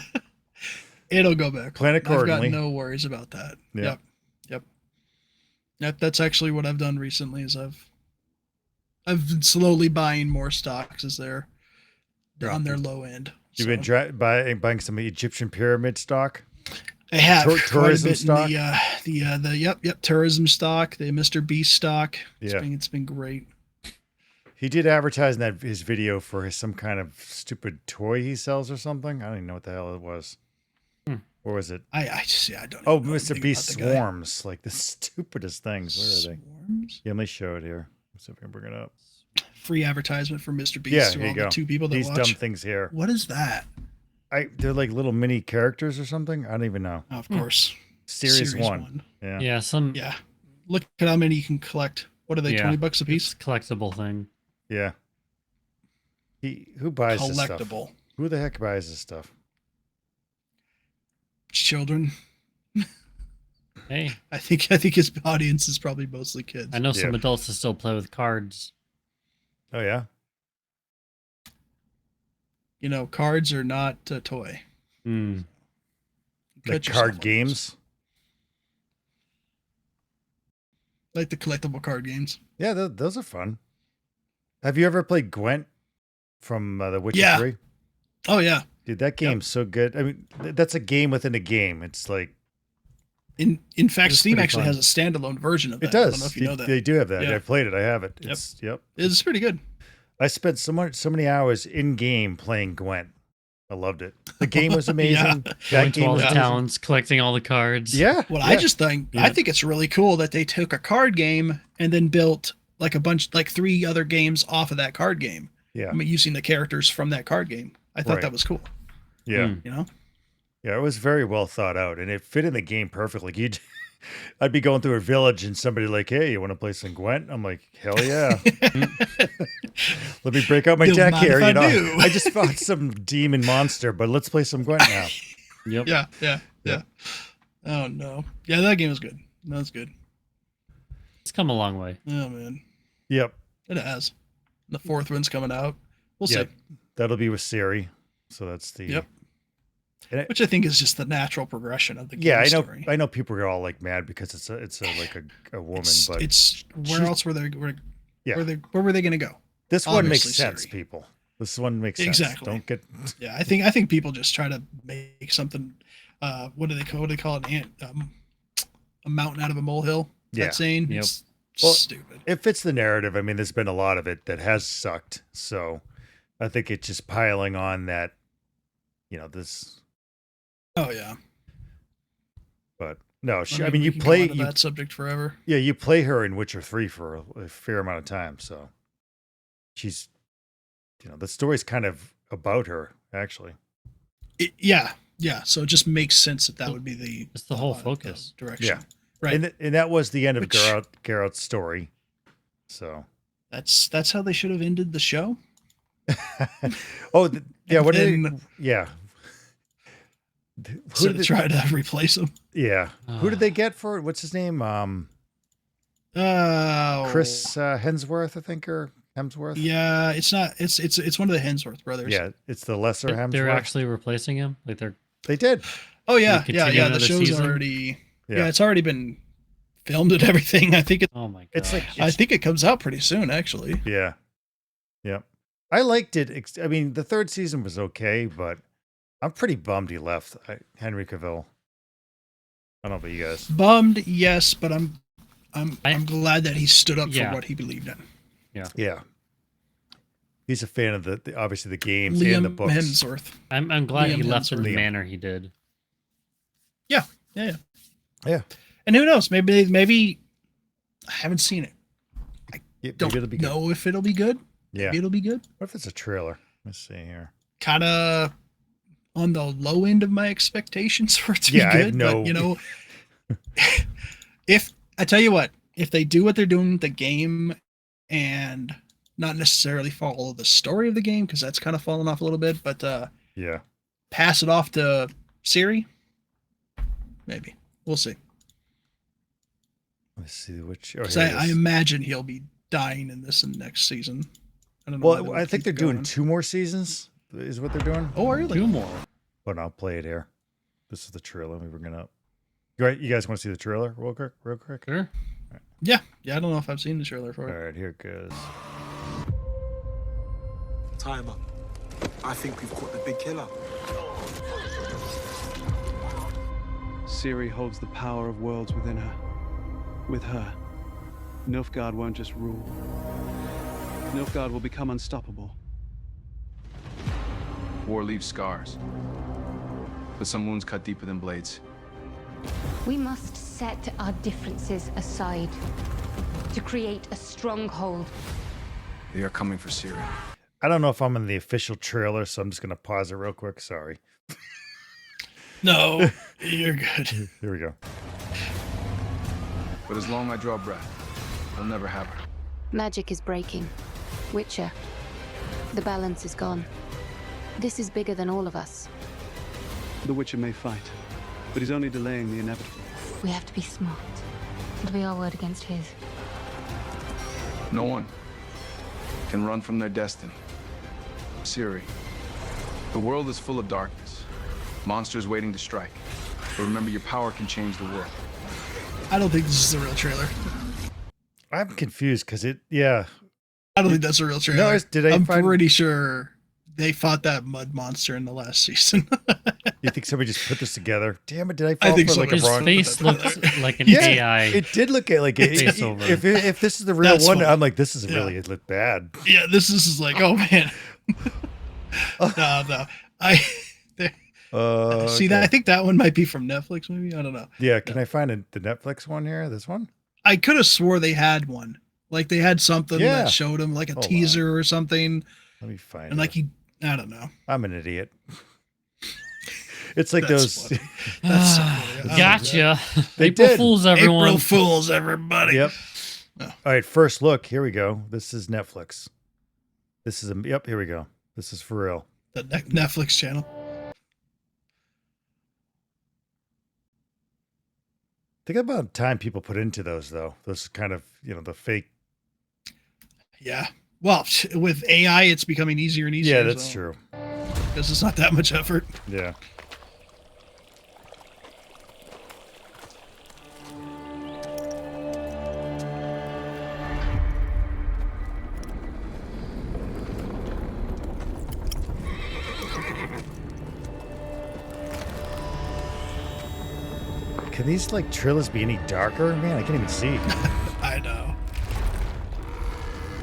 it'll go back. Plan I've got accordingly. no worries about that. Yeah. Yep. That's actually what I've done recently. Is I've been slowly buying more stocks as they're on their low end. You've So, been buying some Egyptian pyramid stock. I have quite a tourism bit stock? in the tourism stock, the Mr. Beast stock. Yeah. It's been great. He did advertise in his video for some kind of stupid toy he sells or something. I don't even know what the hell it was. Or was it? I don't. Oh, even know Mr. anything Beast about the guy. Swarms, like the stupidest things. Where are they? Swarms? Yeah, let me show it here. Let's see if I can bring it up. Free advertisement for Mr. Beast Yeah, to here all you go. the two people that These watch. dumb things here. What is that? They're like little mini characters or something. I don't even know. Of course. Series one. Yeah. Yeah, some Yeah. Look at how many you can collect. What are they, Yeah. $20 a piece? collectible thing. Yeah. Who buys this stuff? Collectible. Who the heck buys this stuff? Children. Hey, I think his audience is probably mostly kids. I know some Yeah. adults that still play with cards. Oh yeah. Cards are not a toy. Mm. Like Cut yourself card on games. those. Like the collectible card games. Yeah, those are fun. Have you ever played Gwent from The Witcher Yeah. 3? Oh yeah. Dude, that game's so good. I mean, that's a game within a game. It's like In fact, It's Steam pretty actually fun. has a standalone version of that. it does. I don't know if you know that. They do have that. Yeah. I played it. I have it. Yep. Yep. It's pretty good. I spent so many hours in game playing Gwent. I loved it. The game was amazing. Yeah. That Going to game all was the amazing. towns, collecting all the cards. Yeah. What yeah. I think it's really cool that they took a card game and then built like three other games off of that card game. Yeah. I mean, using the characters from that card game. I thought Right. that was cool. Yeah. Mm. Yeah, it was very well thought out, and it fit in the game perfectly. I'd be going through a village, and somebody like, "Hey, you want to play some Gwent?" I'm like, "Hell yeah!" Let me break out my deck here. You know, I just fought some demon monster, but let's play some Gwent now. Yep. Yeah. Oh no. Yeah, that game was good. That was good. It's come a long way. Oh man. Yep. It has. The fourth one's coming out. We'll see. That'll be with Siri. So that's the. Yep. Which I think is just the natural progression of the game. Yeah, story. I know people are all like mad because it's like a woman, but it's where else were they? Where were they going to go? This one makes sense, people. This one makes sense. Exactly. Don't get. Yeah, I think people just try to make something. What do they call it? A mountain out of a molehill. That saying. Yep. It's stupid. It fits the narrative. I mean, there's been a lot of it that has sucked. So, I think it's just piling on that. This. Oh yeah. But no, I mean you play that subject forever. Yeah, you play her in Witcher 3 for a fair amount of time, so she's the story's kind of about her actually. Yeah. So it just makes sense that would be it's the whole focus direction. Yeah. Right. And that was the end of Geralt's story. So that's how they should have ended the show. What Who did they try to replace him? Yeah. Who did they get for it? What's his name? Chris Hemsworth, I think, or Hemsworth. Yeah, it's not. It's one of the Hemsworth brothers. Yeah, it's the lesser Hemsworth. They're actually replacing him. They did. Oh yeah. The show's season? Already. Yeah, it's already been filmed and everything. I think Oh my god. It's like I think it comes out pretty soon, actually. Yeah. Yep. I liked it. I mean, the third season was okay, but I'm pretty bummed he left. Henry Cavill. I don't know about you guys. Bummed, yes, but I'm glad that he stood up for what he believed in. Yeah. He's a fan of the obviously the games and the books. Hemsworth. I'm glad he left Hemsworth. in the manner he did. Yeah. And who knows? Maybe I haven't seen it. I don't know if it'll be good. Yeah. Maybe it'll be good. What if it's a trailer? Let's see here. Kind of on the low end of my expectations for it to be good. I have no... But, if I tell you what, if they do what they're doing with the game and not necessarily follow the story of the game, because that's kind of fallen off a little bit, but pass it off to Siri, maybe. We'll see. Let's see which. I imagine he'll be dying in this in the next season. I don't know. Well, I think they're doing 2 more seasons. Is what they're doing? Oh, are they? 2 more. But I'll play it here. This is the trailer. Let me bring it up. You guys want to see the trailer real quick? Sure. Right. Yeah. I don't know if I've seen the trailer for it. All right, here it goes. Time up. I think we've caught the big killer. Ciri holds the power of worlds within her. With her, Nilfgaard won't just rule. Nilfgaard will become unstoppable. War leaves scars, but some wounds cut deeper than blades. We must set our differences aside to create a stronghold. They are coming for Ciri. I don't know if I'm in the official trailer, so I'm just going to pause it real quick. Sorry. No, you're good. Here we go. But as long as I draw breath, I'll never have her. Magic is breaking. Witcher, the balance is gone. This is bigger than all of us. The Witcher may fight, but he's only delaying the inevitable. We have to be smart. It'll be our word against his. No one can run from their destiny. Ciri, the world is full of darkness. Monsters waiting to strike. But remember, your power can change the world. I don't think this is a real trailer. I'm confused because I don't think that's a real trailer. I'm pretty sure they fought that mud monster in the last season. You think somebody just put this together? Damn it! Did I fall I think for so. like His a wrong? face looks like an AI. It did look like it. If this is the real That's one, funny. I'm like, this is really it looked bad. Yeah, this is like, oh man. No. See that? I think that one might be from Netflix. Maybe I don't know. Yeah, can I find the Netflix one here? This one? I could have swore they had one. Like they had something that showed him like a teaser or something. Let me find and like I don't know. I'm an idiot. It's like That's those. funny. That's so funny. I love Gotcha. They April did. Fools, that. everyone. April Fools, everybody. Yep. Oh. All right, first look. Here we go. This is Netflix. This is yep. Here we go. This is for real. The Netflix channel. Think about time people put into those, though. Those kind of, the fake. Yeah. Well, with AI, it's becoming easier and easier. Yeah, that's true. Because it's not that much effort. Yeah. Can these like trailers be any darker? Man, I can't even see. I know.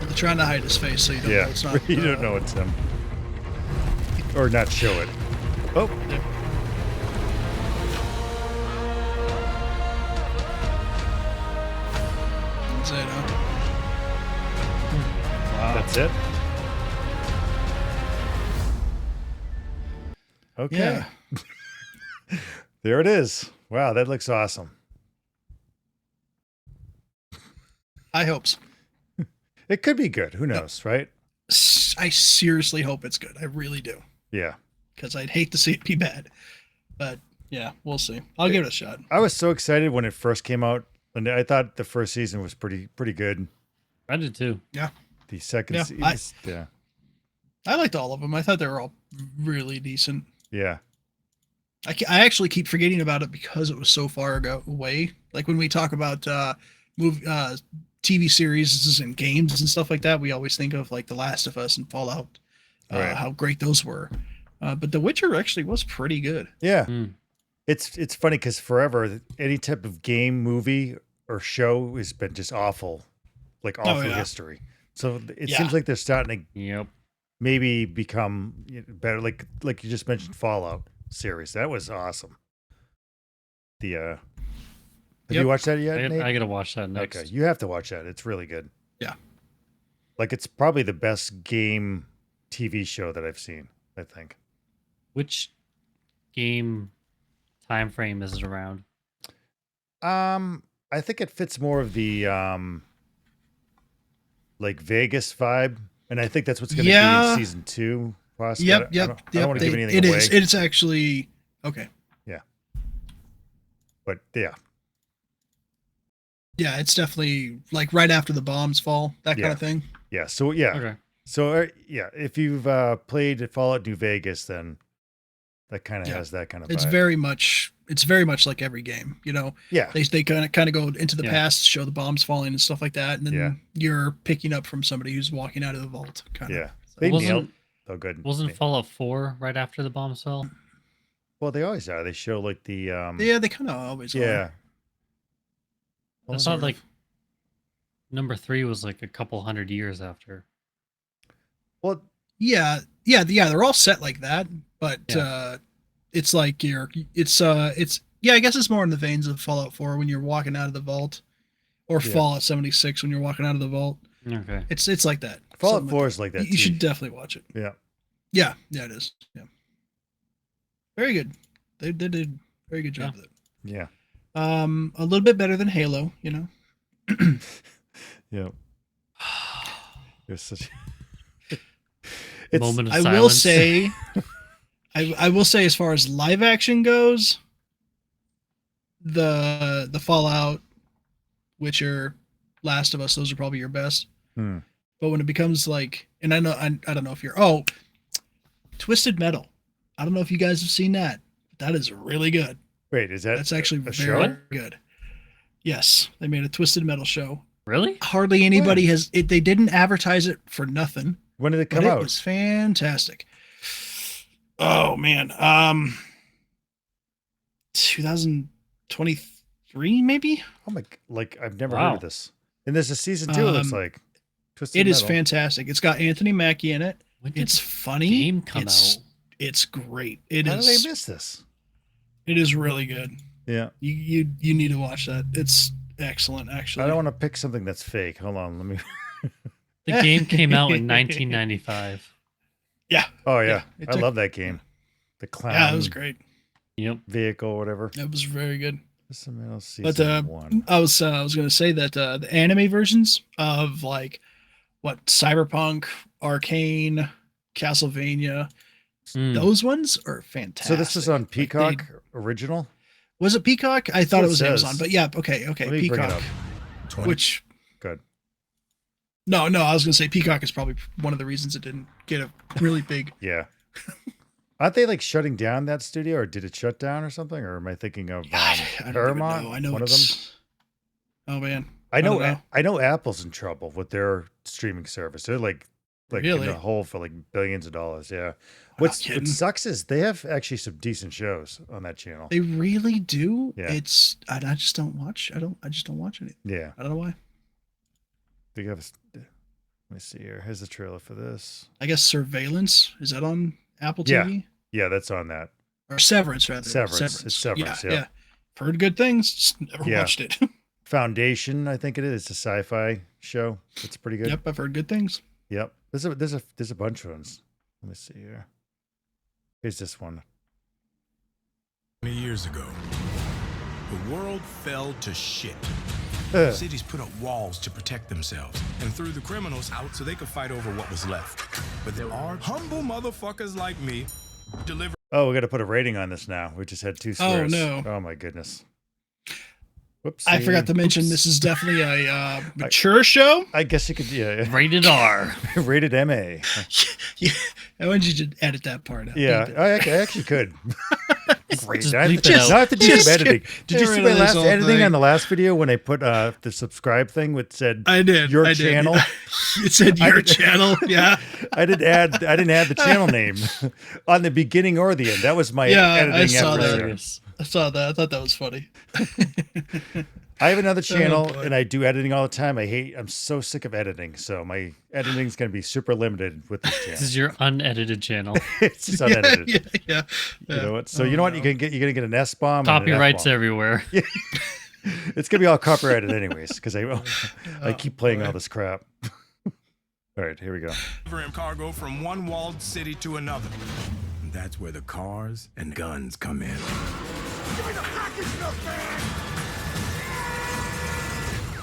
They're trying to hide his face so you don't know it's not. You don't know it's him. Or not show it. Oh. Yeah. That's it, huh? Wow. That's it? Okay. Yeah. There it is. Wow, that looks awesome. I hope so. It could be good. Who knows, right? I seriously hope it's good. I really do. Yeah. Because I'd hate to see it be bad. But yeah, we'll see. I'll give it a shot. I was so excited when it first came out, and I thought the first season was pretty good. I did too. Yeah. The second Yeah, season, I liked all of them. I thought they were all really decent. yeah. I actually keep forgetting about it because it was so far away. Like when we talk about TV series and games and stuff like that, we always think of like The Last of Us and Fallout, Right. how great those were. But The Witcher actually was pretty good. Yeah. It's funny because forever, any type of game, movie, or show has been just awful, like all through history. So it seems like they're starting to maybe become better. Like you just mentioned, Fallout series. That was awesome. Have you watched that yet, Nate? I gotta watch that next. Okay, you have to watch that. It's really good. Yeah. Like it's probably the best game TV show that I've seen, I think. Which game time frame is it around? I think it fits more of the like Vegas vibe, and I think that's what's going to be in season 2. Possibly. Yep. I don't want to give anything away. It's actually okay. Yeah. But yeah. Yeah, it's definitely like right after the bombs fall, that kind of thing. Yeah. So yeah. Okay. So if you've played Fallout New Vegas, then that kind of has that kind of. It's vibe. very much like every game, Yeah. They kind of go into the past, show the bombs falling and stuff like that, and then you're picking up from somebody who's walking out of the vault. Yeah. They nailed. Oh, good. Wasn't Fallout 4 right after the bombs fell? Well, they always are. They show like the. Yeah, they kind of always are. Yeah. I thought like number 3 was like a couple hundred years after. Well, yeah, they're all set like that, but it's like I guess it's more in the veins of Fallout 4 when you're walking out of the vault, or Fallout 76 when you're walking out of the vault. Okay, it's like that. Fallout 4 is like that. You should definitely watch it. Yeah, it is. Yeah, very good. They did a very good job with it. Yeah. A little bit better than Halo, Yeah. There's such. Moment of I silence. will say, I will say, as far as live action goes, the Fallout, Witcher, Last of Us, those are probably your best. But when it becomes like, and I don't know if you're Twisted Metal. I don't know if you guys have seen that. That is really good. Wait, that's actually a very show? good. Yes, they made a Twisted Metal show. Really? Hardly anybody has it. They didn't advertise it for nothing. When did it come but out? It was fantastic. Oh man, 2023 maybe. Oh my! Like I've never heard of this. And there's a season 2. It looks like. Twisted It is Metal. fantastic. It's got Anthony Mackie in it. When did It's funny. game come out? It's great. How did I miss this? It is really good. Yeah. You need to watch that. It's excellent, actually. I don't want to pick something that's fake. Hold on, let me. The game came out in 1995. Yeah. Oh yeah, it I took- love that game. The clown. Yeah, it was great. vehicle or whatever. That was very good. But I was gonna say that the anime versions of like what Cyberpunk, Arcane, Castlevania, those ones are fantastic. So this is on Peacock original. Was it Peacock? I thought it was Amazon, but yeah, okay, Peacock. Which good. No, I was gonna say Peacock is probably one of the reasons it didn't get a really big. Yeah. Aren't they like shutting down that studio, or did it shut down or something? Or am I thinking of Paramount? I know one of it's... them. Oh man, I know Apple's in trouble with their streaming service. They're like really? in the hole for like billions of dollars. Yeah. What sucks is they have actually some decent shows on that channel. They really do. Yeah. I just don't watch. I just don't watch it. Yeah. I don't know why. They have. Let me see here. Here's the trailer for this. I guess Surveillance, is that on Apple TV? Yeah, that's on that. Or Severance, rather. Severance. It's Severance. Yeah. Heard good things. Just never watched it. Foundation, I think it is. It's a sci-fi show. It's pretty good. Yep, I've heard good things. Yep. There's a bunch of ones. Let me see here. Here's this one. 20 years ago, the world fell to shit. Cities put up walls to protect themselves and threw the criminals out so they could fight over what was left. But there are humble motherfuckers like me deliver. Oh, we got to put a rating on this now. We just had 2 swears. Oh, no. Oh, my goodness. Whoops. I forgot to mention this is definitely a mature show. I guess you could, Rated R. Rated MA. Yeah. I wanted you to edit that part out. Yeah, I actually could. Great. Just I bleep it out. have to do some editing. Did you see my last editing thing on the last video when I put the subscribe thing which said I did your channel? It said your channel. Yeah. I didn't add the channel name on the beginning or the end. That was my editing I saw effort. I saw that. I thought that was funny. I have another channel and I do editing all the time. I'm so sick of editing. So my editing is going to be super limited with this channel. This is your unedited channel. It's just unedited. Yeah. You know what? So you know what? You're going to get an S-bomb. Copyrights everywhere. Yeah. It's going to be all copyrighted anyways because I keep playing all this crap. All right, here we go. Delivering cargo from one walled city to another. And that's where the cars and guns come in. Give me the package,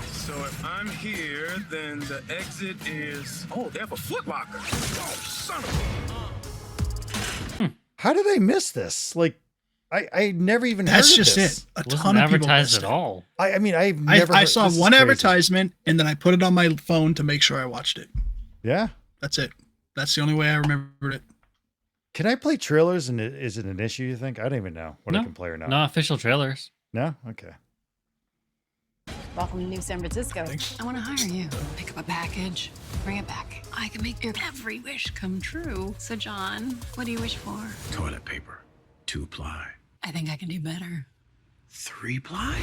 so if I'm here, then the exit is... Oh, they have a Foot Locker. Oh, son of a... How did I miss this? Like, I never even heard That's of just this. it. A ton of people advertised missed at it. all. I mean, I've never. I saw one advertisement and then I put it on my phone to make sure I watched it. Yeah, that's it. That's the only way I remembered it. Can I play trailers and is it an issue? You think? I don't even know what I can play or not. No official trailers. No. Okay. Welcome to New San Francisco. Thanks. I want to hire you. Pick up a package, bring it back. I can make your every wish come true. So, John, what do you wish for? Toilet paper. 2-ply. I think I can do better. 3-ply?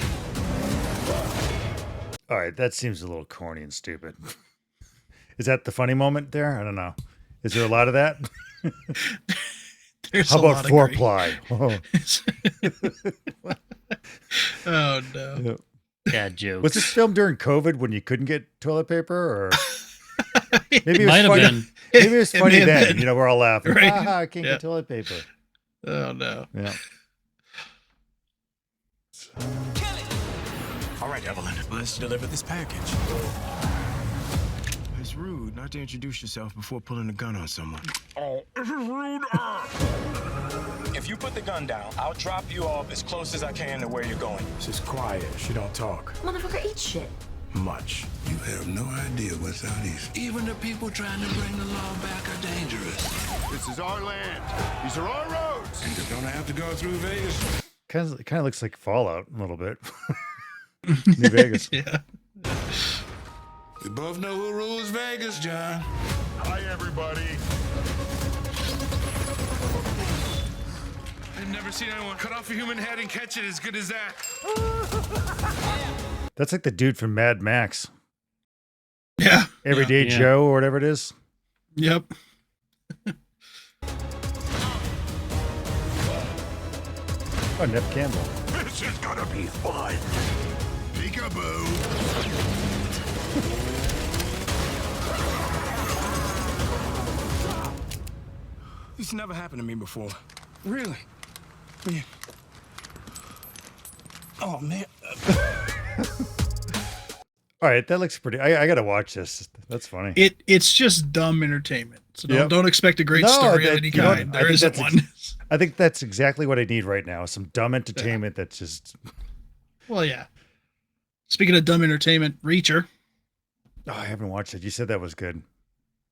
All right, that seems a little corny and stupid. Is that the funny moment there? I don't know. Is there a lot of that? There's How a about lot of 4-ply? Oh no. Yep. Bad jokes. Was this filmed during COVID when you couldn't get toilet paper, or maybe it was Might have funny? been. Maybe it was It funny may have then. been. You know, we're all laughing. Right. I can't get toilet paper. Oh no. Yeah. All right, Evelyn, let's deliver this package. It's rude not to introduce yourself before pulling a gun on someone. Oh, this is rude. If you put the gun down, I'll drop you off as close as I can to where you're going. She's quiet. She don't talk Motherfucker, eat shit. much. You have no idea what's out east. Even the people trying to bring the law back are dangerous. This is our land. These are our roads. And you're gonna have to go through Vegas. Kind of looks like Fallout a little bit. New Vegas. Yeah. We both know who rules Vegas, John. Hi, everybody. I've never seen anyone cut off a human head and catch it as good as that. That's like the dude from Mad Max. Yeah. Everyday Joe or whatever it is. Yep. Oh, Nip Campbell. This is gonna be fun. Peekaboo. This never happened to me before. Really? Oh man. All right, that looks pretty. I gotta watch this. That's funny. It's just dumb entertainment. So don't expect a great story of any kind. There isn't one. I think that's exactly what I need right now. Some dumb entertainment that's just. Well, yeah. Speaking of dumb entertainment, Reacher. Oh, I haven't watched it. You said that was good.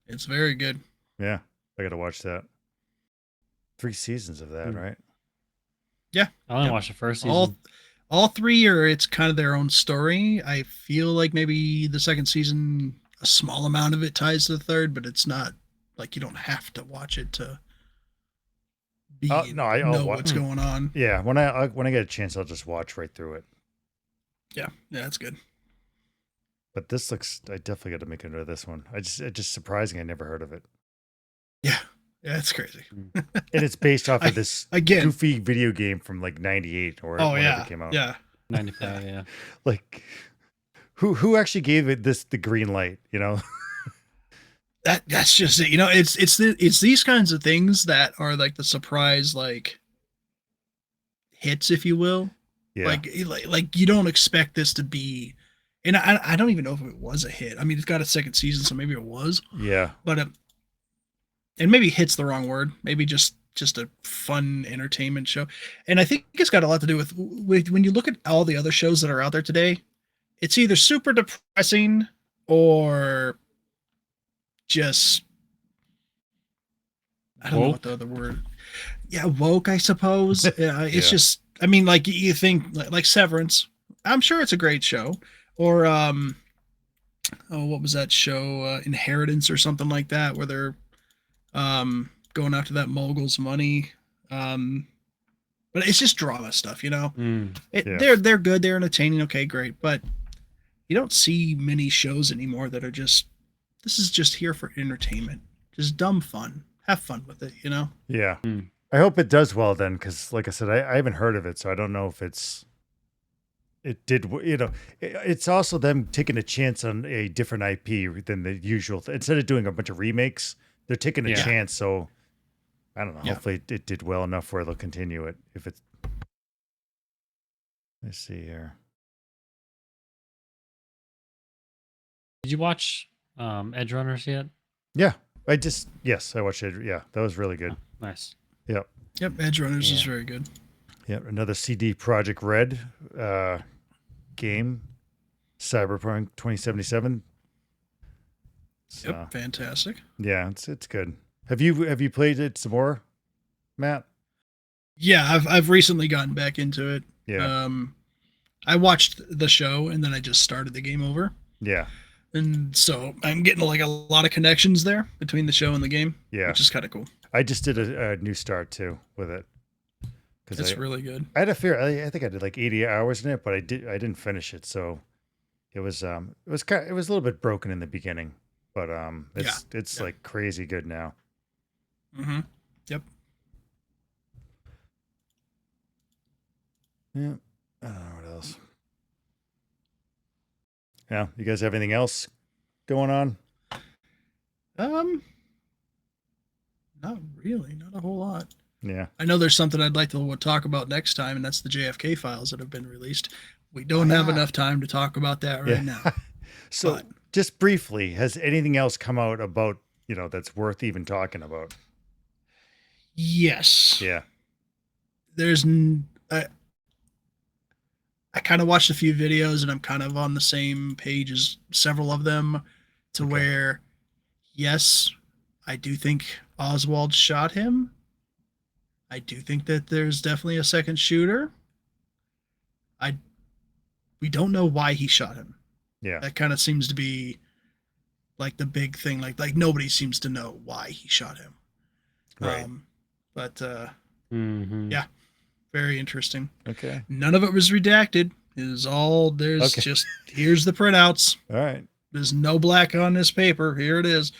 It's very good. Yeah, I gotta watch that. 3 seasons of that, right? Yeah, I only watched the first season. All 3 are it's kind of their own story. I feel like maybe the second season, a small amount of it ties to the third, but it's not like you don't have to watch it to know what's going on. Yeah, when I get a chance, I'll just watch right through it. Yeah, that's good. But this looks, I definitely got to make a note of this one. It's just surprising I never heard of it. Yeah, it's crazy. And it's based off of this goofy video game from like 98 or whenever it came out. Yeah. 95, yeah. Like who actually gave it the green light, you know? That's just it. You know, it's these kinds of things that are like the surprise like hits, if you will. Yeah. Like you don't expect this to be, and I don't even know if it was a hit. I mean, it's got a second season, so maybe it was. Yeah. But and maybe hit's the wrong word. Maybe just a fun entertainment show. And I think it's got a lot to do with when you look at all the other shows that are out there today, it's either super depressing or just I don't know what the other word. Yeah, woke, I suppose. It's just, I mean, like you think like Severance. I'm sure it's a great show. Or what was that show? Inheritance or something like that, where they're going after that mogul's money. But it's just drama stuff, you know. They're good, they're entertaining, okay, great. But you don't see many shows anymore that are just this is just here for entertainment. Just dumb fun. Have fun with it, you know? Yeah. I hope it does well then, because like I said, I haven't heard of it, so I don't know if it did, you know. It's also them taking a chance on a different IP than the usual. Instead of doing a bunch of remakes, they're taking a chance. So I don't know. Yeah. Hopefully it did well enough where they'll continue it. If it's, let's see here. Did you watch Edge Runners yet? Yeah, I watched it. Yeah, that was really good. Oh, nice. Yep. Yep, Edge Runners is very good. Yep, another CD Projekt Red game, Cyberpunk 2077. So, Yep, fantastic. Yeah, it's good. Have you played it some more, Matt? Yeah, I've recently gotten back into it. Yeah. I watched the show and then I just started the game over. Yeah. And so I'm getting like a lot of connections there between the show and the game. Yeah. Which is kind of cool. I just did a new start too with it. It's really good. I had a fear. I think I did like 80 hours in it, but I didn't finish it. So it was a little bit broken in the beginning, but it's like crazy good now. Mm-hmm. Yep. Yeah. I don't know what else. Yeah. You guys have anything else going on? Not really. Not a whole lot. Yeah. I know there's something I'd like to talk about next time, and that's the JFK files that have been released. We don't have enough time to talk about that right now. So just briefly, has anything else come out about, that's worth even talking about? Yes. Yeah. There's I kind of watched a few videos and I'm kind of on the same page as several of them to where, yes, I do think Oswald shot him. I do think that there's definitely a second shooter. We don't know why he shot him. Yeah. That kind of seems to be like the big thing. Like nobody seems to know why he shot him. Right. Yeah, very interesting. Okay. None of it was redacted. It is all just here's the printouts. All right. There's no black on this paper. Here it is.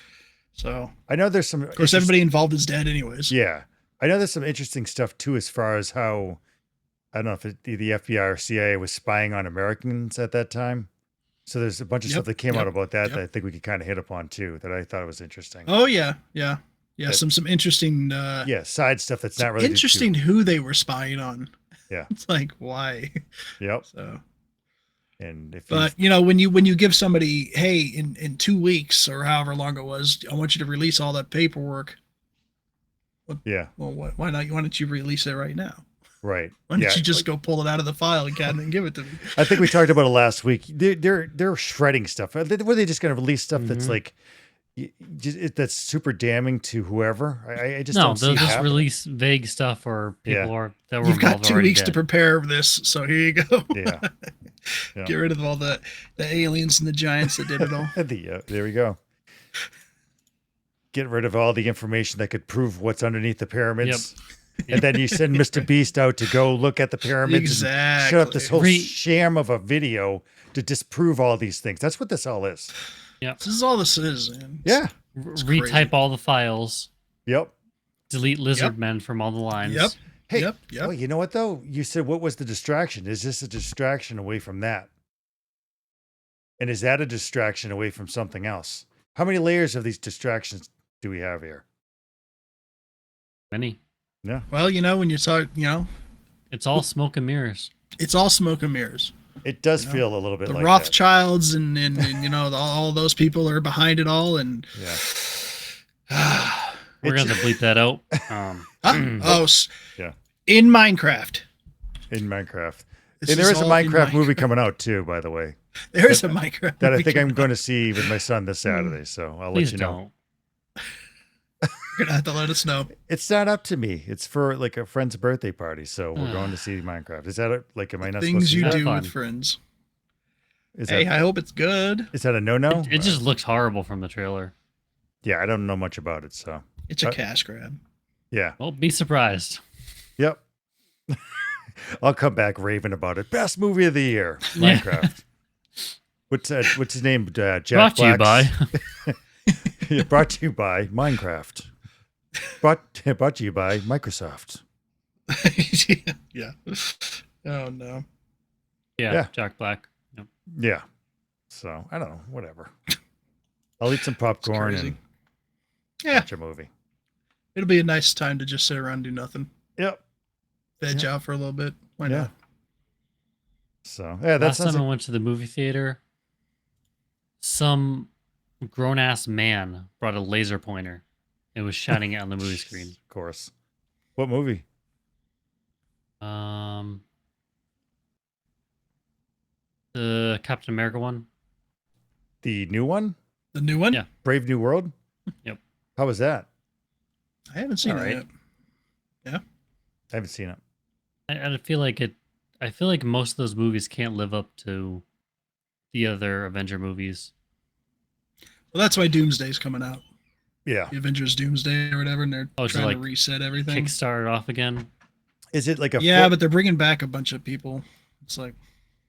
So I know there's some. Of course, everybody involved is dead, anyways. Yeah, I know there's some interesting stuff too, as far as how I don't know if the FBI or CIA was spying on Americans at that time. So there's a bunch of stuff that came out about that I think we could kind of hit upon too. That I thought was interesting. Oh yeah. Some interesting. Side stuff that's not really interesting who they were spying on. Yeah. It's like, why? Yep. So, and if but when you give somebody, hey, in 2 weeks or however long it was, I want you to release all that paperwork. Yeah. Well, why not? Why don't you release it right now? Right. Why don't you just go pull it out of the file and give it to me? I think we talked about it last week. They're shredding stuff. Were they just going to release stuff that's like that's super damning to whoever? I just don't see they'll just happening. release vague stuff or people that were You've got involved 2 already weeks to dead. prepare this, so here you go. Yeah. Get rid of all the aliens and the giants that did it all. There we go. Get rid of all the information that could prove what's underneath the pyramids. Yep. And then you send Mr. Beast out to go look at the pyramids and shut up this whole sham of a video to disprove all these things. That's what this all is. Yep. This is all this is, man. Yeah. Retype all the files. Yep. Delete lizard men from all the lines. Yep. Hey, Yep. well, you know what though? You said what was the distraction? Is this a distraction away from that? And is that a distraction away from something else? How many layers of these distractions do we have here? Many. Yeah. Well, when you talk, it's all smoke and mirrors. It's all smoke and mirrors. It does feel a little bit the like Rothschilds and all those people are behind it all, and we're gonna bleep that out. Yeah. In Minecraft. In Minecraft. This And there is a all in Minecraft movie coming out too, by the way. There is a Minecraft that I movie think I'm coming going to see with my son this Saturday. So I'll Please let you know. don't. You're gonna have to let us know. It's not up to me. It's for like a friend's birthday party, so we're going to see Minecraft. Is that am I not Things supposed to you do do that? with friends. Hey, I hope it's good. Is that a no-no? It just looks horrible from the trailer. Yeah, I don't know much about it, so It's a cash grab. Yeah. Well, be surprised. Yep. I'll come back raving about it. Best movie of the year, Minecraft. What's his name? Jack Brought to you by. Yeah, brought to you by Minecraft. Brought to you by Microsoft. Yeah. Oh no. Yeah. Jack Black. Yep. Yeah. So I don't know. Whatever. I'll eat some popcorn and watch a movie. It'll be a nice time to just sit around and do nothing. Yep. Veg out for a little bit. Why not? So yeah, Last time I went to the movie theater, some grown ass man brought a laser pointer and was shining it on the movie screen. Of course. What movie? The Captain America one. The new one? The new one? Yeah. Brave New World? Yep. How was that? I haven't seen it yet. Yeah. I haven't seen it. I feel like it. I feel like most of those movies can't live up to the other Avenger movies. Well, that's why Doomsday's coming out. Yeah. The Avengers Doomsday or whatever, and they're trying to reset everything. Kickstart it off again. Is it like a but they're bringing back a bunch of people. It's like,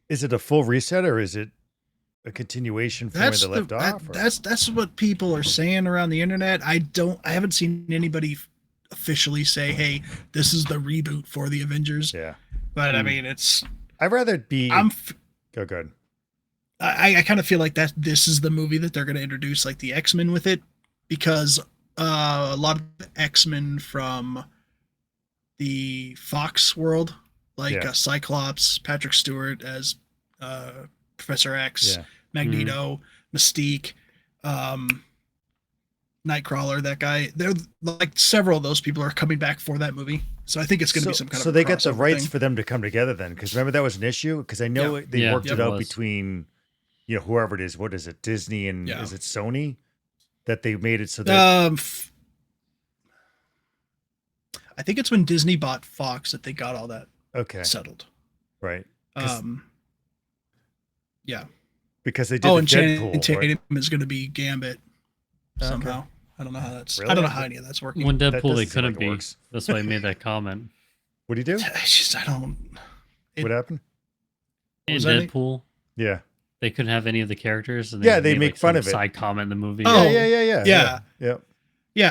is it a full reset or is it a continuation from where they left off? That's what people are saying around the internet. I haven't seen anybody officially say, "Hey, this is the reboot for the Avengers." Yeah. But I mean, it's. I'd rather it be. Go good. I kind of feel like that this is the movie that they're going to introduce like the X-Men with it, because a lot of the X-Men from the Fox world, like Cyclops, Patrick Stewart as Professor X, Magneto, Mystique, Nightcrawler, that guy. They're like several of those people are coming back for that movie. So I think it's going to be some kind of. So they got the rights for them to come together then, because remember that was an issue, because I know they worked it out between, whoever it is. What is it, Disney and is it Sony, that they made it so that. I think it's when Disney bought Fox that they got all that settled. Right. Yeah. Because they did and Deadpool. Tatum is going to be Gambit somehow. Okay. I don't know how that's. Really? I don't know how any of that's working. When Deadpool, they couldn't be. That's why I made that comment. What do you do? I don't. What happened? In Deadpool, yeah, they couldn't have any of the characters. And they make fun of it. Side comment in the movie. Oh, yeah.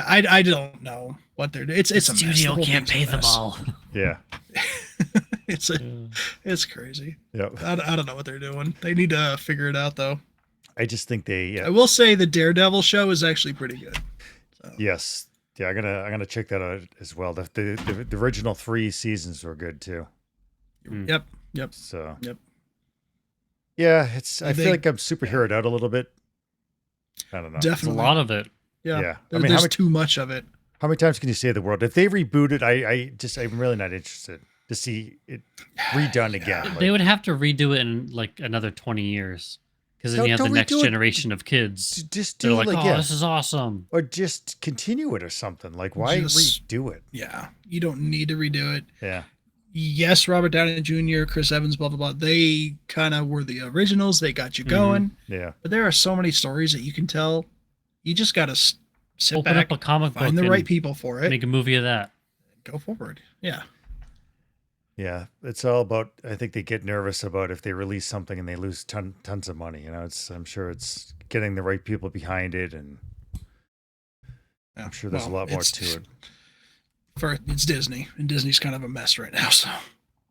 I don't know what they're doing. It's a studio mess. Can't pay them all. Yeah. It's crazy. Yep. I don't know what they're doing. They need to figure it out though. I just think they. I will say the Daredevil show is actually pretty good. So. Yes. Yeah, I'm gonna check that out as well. The original 3 seasons were good too. Yep. So Yep. yeah, I feel like I'm superheroed out a little bit. I don't know. Definitely. There's a lot of it. Yeah. I mean, there's too much of it. How many times can you say the world? If they reboot it, I'm really not interested to see it redone again. They would have to redo it in like another 20 years. Because then you have the next generation of kids. Just They're do like, oh, this is awesome. Or just continue it or something. Like, why redo it? Yeah. You don't need to redo it. Yeah. Yes, Robert Downey Jr., Chris Evans, blah, blah, blah. They kind of were the originals. They got you going. Yeah. But there are so many stories that you can tell. You just got to sit Open back, up a comic book find the right people for it. Make a movie of that. Go forward. Yeah. Yeah. It's all about, I think they get nervous about if they release something and they lose tons of money. You know, I'm sure it's getting the right people behind it. And I'm sure there's a lot more to it. It's Disney, and Disney's kind of a mess right now. So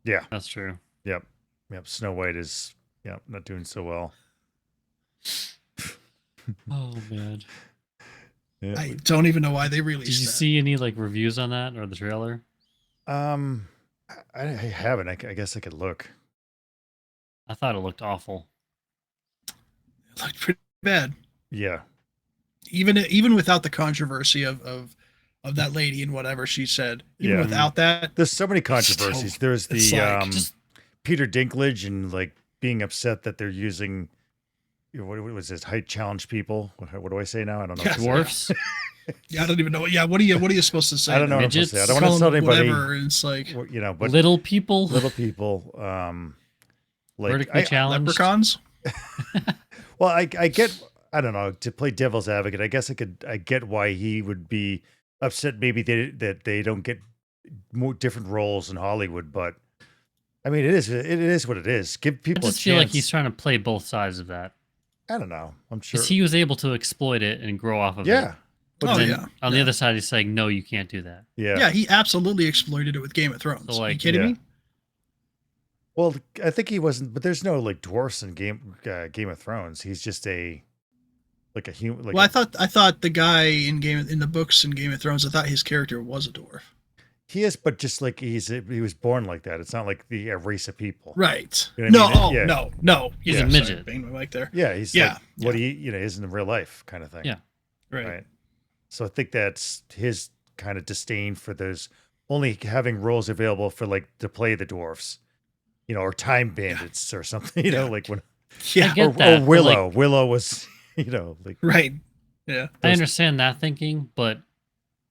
yeah, that's true. Yep. Snow White is not doing so well. Oh man. Yeah. I don't even know why they released. Did you see any like reviews on that or the trailer? I haven't. I guess I could look. I thought it looked awful. It looked pretty bad. Yeah. Even without the controversy of that lady and whatever she said, even without that, there's so many controversies. There's the Peter Dinklage and like being upset that they're using what was this height challenge people? What do I say now? I don't know. Yeah, dwarfs. Yeah, I don't even know. Yeah, what are you supposed to say? I don't know. What I'm supposed to say. I don't want to tell anybody. Whatever, and it's like but little people. Like vertically challenged leprechauns. Well, I get. I don't know, to play devil's advocate. I guess I get why he would be upset. Maybe that they don't get more different roles in Hollywood, but I mean, it is what it is. Give people. I just feel like he's trying to play both sides of that. I don't know. I'm sure because he was able to exploit it and grow off of it. Yeah. But on the other side, he's saying, no, you can't do that. Yeah. Yeah, he absolutely exploited it with Game of Thrones. So, like, are you kidding me? Well, I think he wasn't, but there's no like dwarfs in Game of Thrones. He's just a human. Well, I thought the guy in the books in Game of Thrones, I thought his character was a dwarf. He is, but just like he was born like that. It's not like the race of people, right? You know what I mean? No. He's a midget. Bang my mic there. Yeah, he's like what he is in real life kind of thing. Yeah, right. So I think that's his kind of disdain for those only having roles available for like to play the dwarfs, or time bandits or something. Like when I get that, or Willow. Like, Willow was like right. Yeah, I understand that thinking, but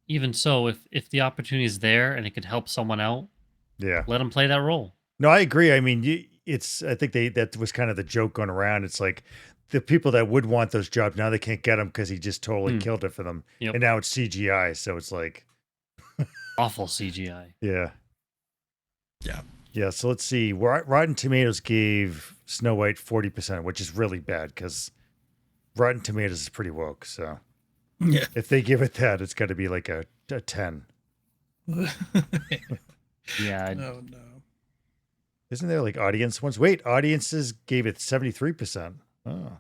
even so, if the opportunity is there and it could help someone out, let him play that role. No, I agree. I mean, I think that was kind of the joke going around. It's like the people that would want those jobs now they can't get them because he just totally killed it for them, and now it's CGI. So it's like awful CGI. Yeah. Yeah. So let's see. Rotten Tomatoes gave Snow White 40%, which is really bad because Rotten Tomatoes is pretty woke. So yeah, if they give it that, it's got to be like a 10. Yeah. No. Isn't there like audience ones? Wait, audiences gave it 73%. Oh.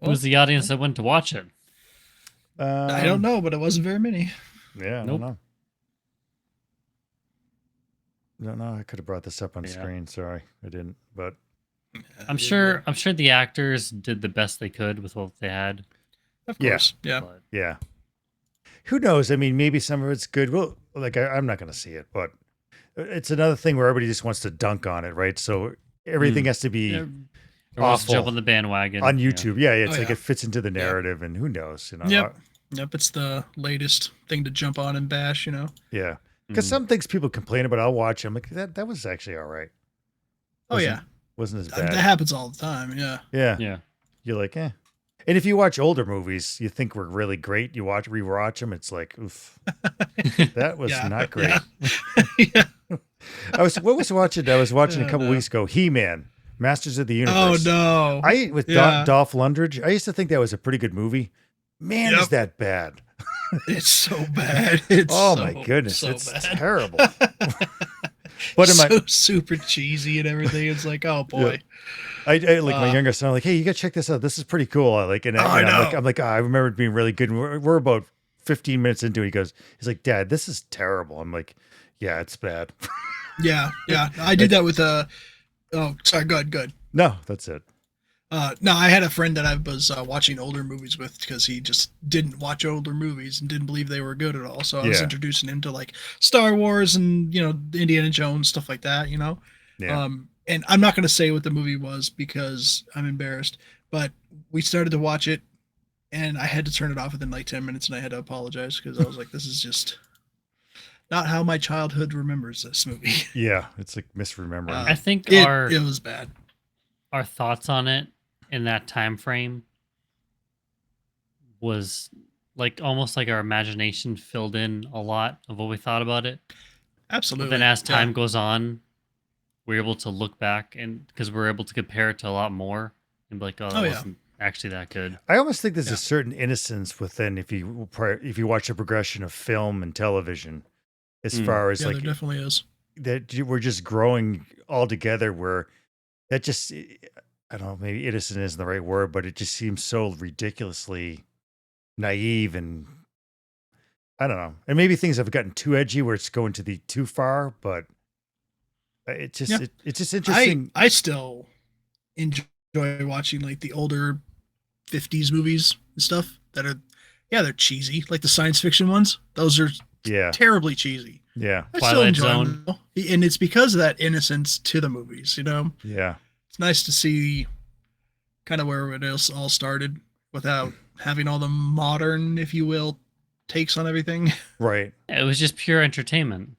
Who was the audience that went to watch it? I don't know, but it wasn't very many. Yeah, I don't know. No, I could have brought this up on screen. Sorry, I didn't. But I'm sure the actors did the best they could with what they had. Of course. Yeah. Yeah. Who knows? I mean, maybe some of it's good. Well, like I'm not going to see it, but it's another thing where everybody just wants to dunk on it, right? So everything has to be awful. Jump on the bandwagon on YouTube. Yeah, it's like it fits into the narrative, and who knows? Yep, it's the latest thing to jump on and bash. Yeah, because some things people complain about, I'll watch. I'm like, that was actually all right. Wasn't as bad. That happens all the time. Yeah. Yeah. You're like, eh. And if you watch older movies, you think were really great. You rewatch them, it's like, oof, that was not great. Yeah. I was watching a couple weeks ago. He-Man, Masters of the Universe. Oh no! With Dolph Lundgren. I used to think that was a pretty good movie. Man, is that bad? It's so bad. My goodness, it's terrible. But so super cheesy and everything. It's like, oh boy. I like my younger son. I'm like, hey, you gotta check this out. This is pretty cool. I like, and I'm like, I remember it being really good. And we're about 15 minutes into it. He's like, Dad, this is terrible. I'm like, Yeah, it's bad. Yeah. I did that with oh, sorry, good. No, that's it. No, I had a friend that I was watching older movies with because he just didn't watch older movies and didn't believe they were good at all. So I was introducing him to like Star Wars and, Indiana Jones, stuff like that, Yeah. And I'm not going to say what the movie was because I'm embarrassed, but we started to watch it and I had to turn it off within like 10 minutes and I had to apologize because I was like, this is just not how my childhood remembers this movie. Yeah, it's like misremembering. I think it was bad. Our thoughts on it in that time frame was like almost like our imagination filled in a lot of what we thought about it. Absolutely. But then as time goes on, we're able to look back and because we're able to compare it to a lot more and be like, oh, that wasn't actually that good. I almost think there's a certain innocence within if you watch the progression of film and television, as far as there definitely is that we're just growing all together. Where that just, I don't know, maybe innocent isn't the right word, but it just seems so ridiculously naive and I don't know. And maybe things have gotten too edgy where it's going to the too far, but it's just it's just interesting. I still enjoy watching like the older 50s movies and stuff that are they're cheesy, like the science fiction ones. Those are terribly cheesy. Yeah. I still enjoy them. And it's because of that innocence to the movies, Yeah. It's nice to see kind of where it all started without having all the modern, if you will, takes on everything. Right. It was just pure entertainment.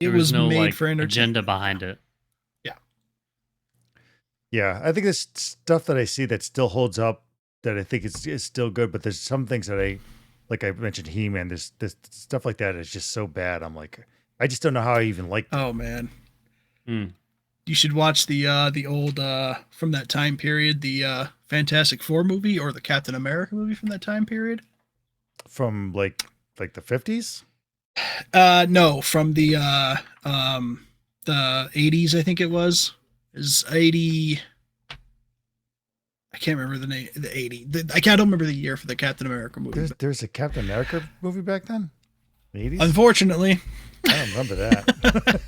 It was no made like for entertainment. agenda behind it. Yeah. I think there's stuff that I see that still holds up that I think is still good, but there's some things that like I mentioned He-Man, this stuff like that is just so bad. I'm like, I just don't know how I even like Oh man. You should watch the old from that time period, the Fantastic Four movie or the Captain America movie from that time period. From like the 50s? No, from the 80s, I think it was. Is 80 I can't remember the name, the 80. I don't remember the year for the Captain America movie. There's a Captain America movie back then? The 80s? Unfortunately. I don't remember that.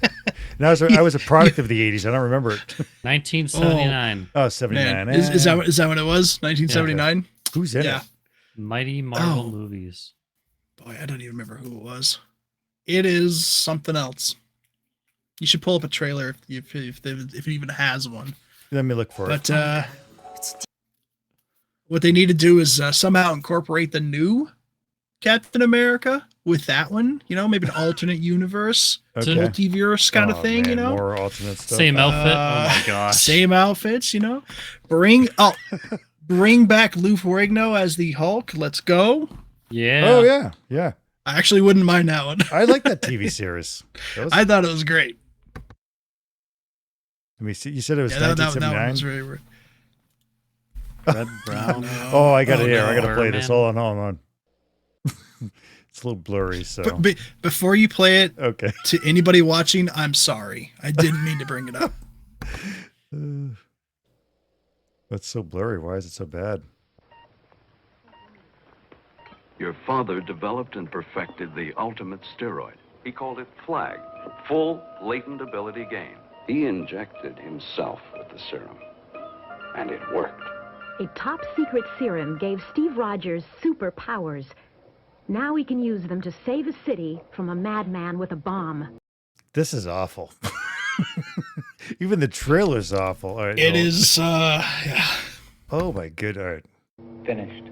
No, I was a product of the 80s. I don't remember it. 1979. Oh, 79. Man. Is that what it was? 1979? Yeah. Who's in it? Mighty Marvel movies. Boy, I don't even remember who it was. It is something else. You should pull up a trailer if it even has one. Let me look for it. But what they need to do is somehow incorporate the new Captain America with that one, maybe an alternate universe, multiverse kind of thing, man, more alternate stuff. Same outfit. Oh my gosh. Same outfits, Bring back Lou Ferrigno as the Hulk. Let's go. Yeah. Oh yeah, yeah. I actually wouldn't mind that one. I like that TV series. I thought it was great. Let me see. You said it was 1979. That one was really weird. Red, brown. Oh, I got it here. I got to play this. Hold on. It's a little blurry, so. But before you play it, okay. To anybody watching, I'm sorry. I didn't mean to bring it up. That's so blurry. Why is it so bad? Your father developed and perfected the ultimate steroid. He called it FLAG, full latent ability gain. He injected himself with the serum, and it worked. A top-secret serum gave Steve Rogers superpowers. Now he can use them to save a city from a madman with a bomb. This is awful. Even the trailer's awful. All right, it is, yeah. Oh my good, all right. Finished.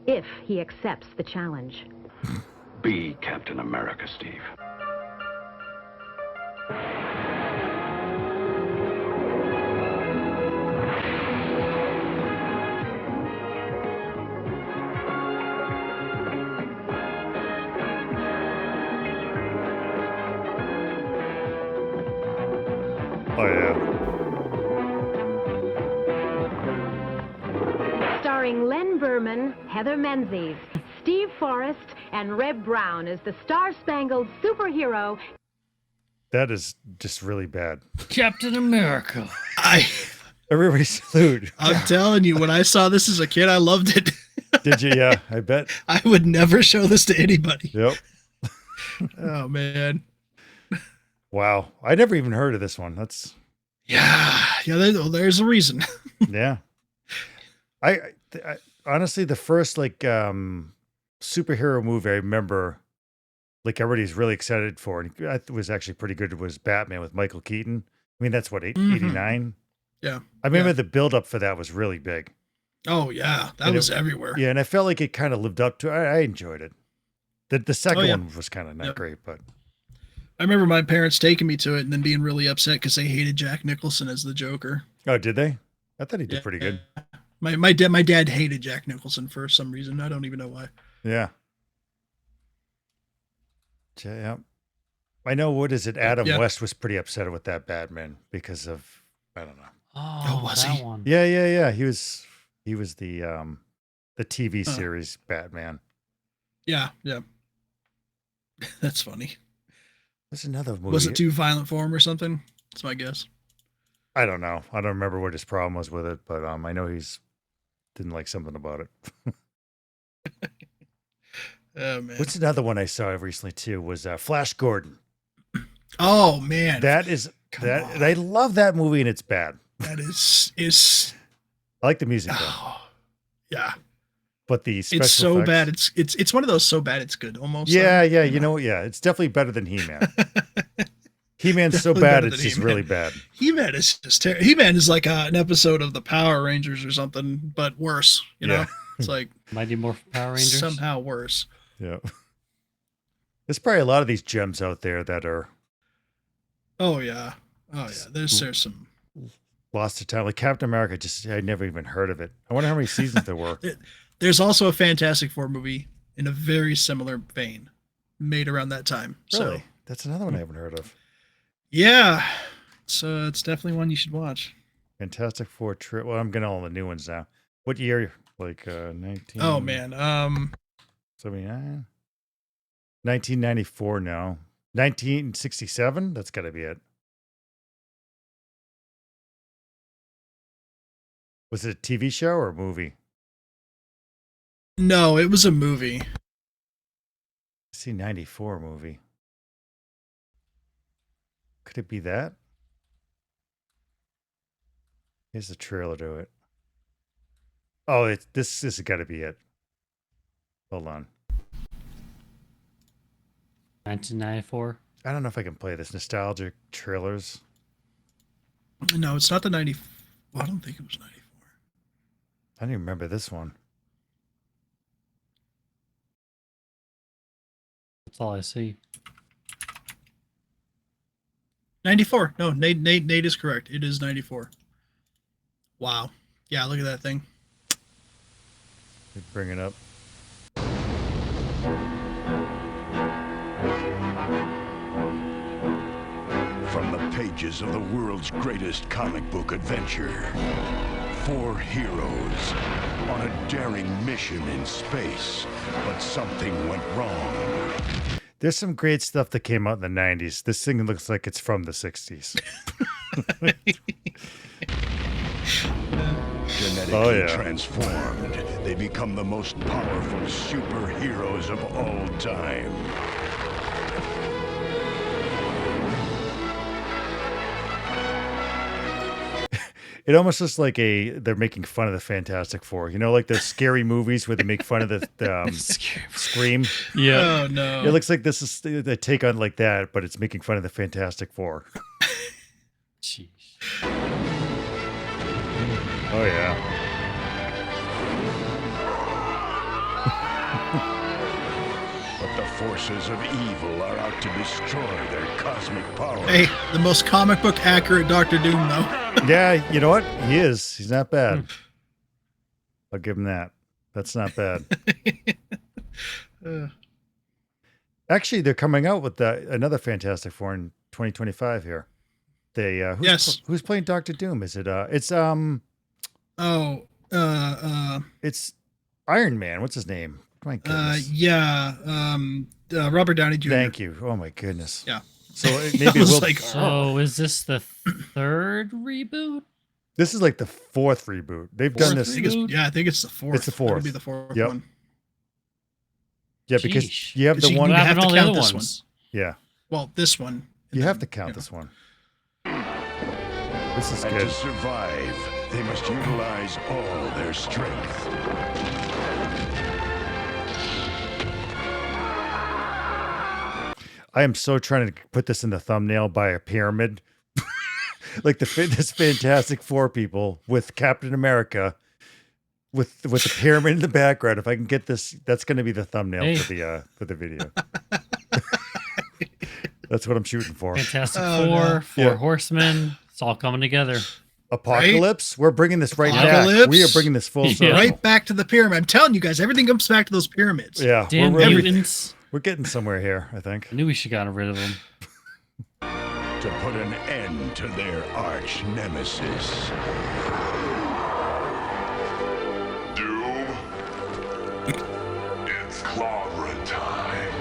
If he accepts the challenge. Be Captain America, Steve. Oh, yeah. Starring Len Berman, Heather Menzies, Steve Forrest, and Reb Brown as the star-spangled superhero. That is just really bad. Captain America. Everybody salute. I'm telling you, when I saw this as a kid, I loved it. Did you? Yeah, I bet. I would never show this to anybody. Yep. Oh, man. Wow. I never even heard of this one. That's Yeah. There's a reason. yeah. I honestly, the first like superhero movie I remember, like everybody's really excited for, and it was actually pretty good. It was Batman with Michael Keaton. I mean, that's what 89. Yeah. I remember the build up for that was really big. Oh yeah, that was everywhere. Yeah, and I felt like it kind of lived up to. I enjoyed it. The second one was kind of not great, but I remember my parents taking me to it and then being really upset because they hated Jack Nicholson as the Joker. Oh, did they? I thought he did pretty good. My dad hated Jack Nicholson for some reason. I don't even know why. Yeah. Yeah. I know. What is it? Adam West was pretty upset with that Batman because of I don't know. Oh, was that he? one? Yeah. He was the TV series Batman. Yeah. That's funny. There's another movie. Was it too violent for him or something? That's my guess. I don't know. I don't remember what his problem was with it, but I know he's didn't like something about it. Oh man. What's another one I saw recently too was Flash Gordon. Oh man. That is that and I love that movie and it's bad. That is I like the music though. Yeah. But the special it's so effects, bad. It's one of those so bad it's good almost. Yeah, you know, it's definitely better than He-Man. He-Man's so bad it's just really bad. He-Man is just terrible. He-Man is like an episode of the Power Rangers or something, but worse. You know, it's like Mighty Morphin Power Rangers somehow worse. Yeah. There's probably a lot of these gems out there that are. Oh yeah. There's some lost to time. Like Captain America, I never even heard of it. I wonder how many seasons there were. There's also a Fantastic Four movie in a very similar vein, made around that time. Really? So that's another one I haven't heard of. Yeah, so it's definitely one you should watch. Fantastic Four trip. Well, I'm getting all the new ones now. What year? Like 19. Oh man, 79. 1994. No, 1967. That's got to be it. Was it a TV show or a movie? No, it was a movie. I see 94 movie. Could it be that? Here's the trailer to it. Oh, this has got to be it. Hold on. 1994. I don't know if I can play this. Nostalgic trailers. No, it's not the 90. Well, I don't think it was 94. I don't even remember this one. That's all I see. 94. No, Nate is correct. It is 94. Wow. Yeah, look at that thing. Bring it up. From the pages of the world's greatest comic book adventure, 4 heroes on a daring mission in space, but something went wrong. There's some great stuff that came out in the 90s. This thing looks like it's from the 60s. Genetically transformed, they become the most powerful superheroes of all time. It almost looks like they're making fun of the Fantastic Four. You know, like those scary movies where they make fun of the Scream. Yeah. Oh no. It looks like this is the take on like that, but it's making fun of the Fantastic Four. Jeez. Oh yeah. But the forces of evil are out to destroy their cosmic power. Hey, the most comic book accurate Doctor Doom, though. Yeah, you know what? He is. He's not bad. I'll give him that. That's not bad. Actually, they're coming out with another Fantastic Four in 2025 here. They who's playing Doctor Doom? Is it it's Iron Man. What's his name? My goodness. Robert Downey Jr. Thank you. Oh my goodness. Yeah. So maybe we'll So is this the third reboot? This is like the 4th reboot. They've done this. I think it's the 4th. It's the 4th. It'll be the 4th one. Yeah, because you have the one. You have to all the count other this ones. Yeah. Well, this one. You have to count this one. This is And good. to survive, they must utilize all their strength. I am so trying to put this in the thumbnail by a pyramid. Like this Fantastic Four people with Captain America with the pyramid in the background. If I can get this, that's going to be the thumbnail for the video. That's what I'm shooting for. Fantastic Four, Four Horsemen. It's all coming together. Apocalypse. Right? We're bringing this right back. We are bringing this full circle. Right back to the pyramid. I'm telling you guys, everything comes back to those pyramids. Yeah. Damn mutants. We're getting somewhere here, I think. I knew we should have gotten rid of them. To put an end to their arch nemesis. Doom, it's clobbering time.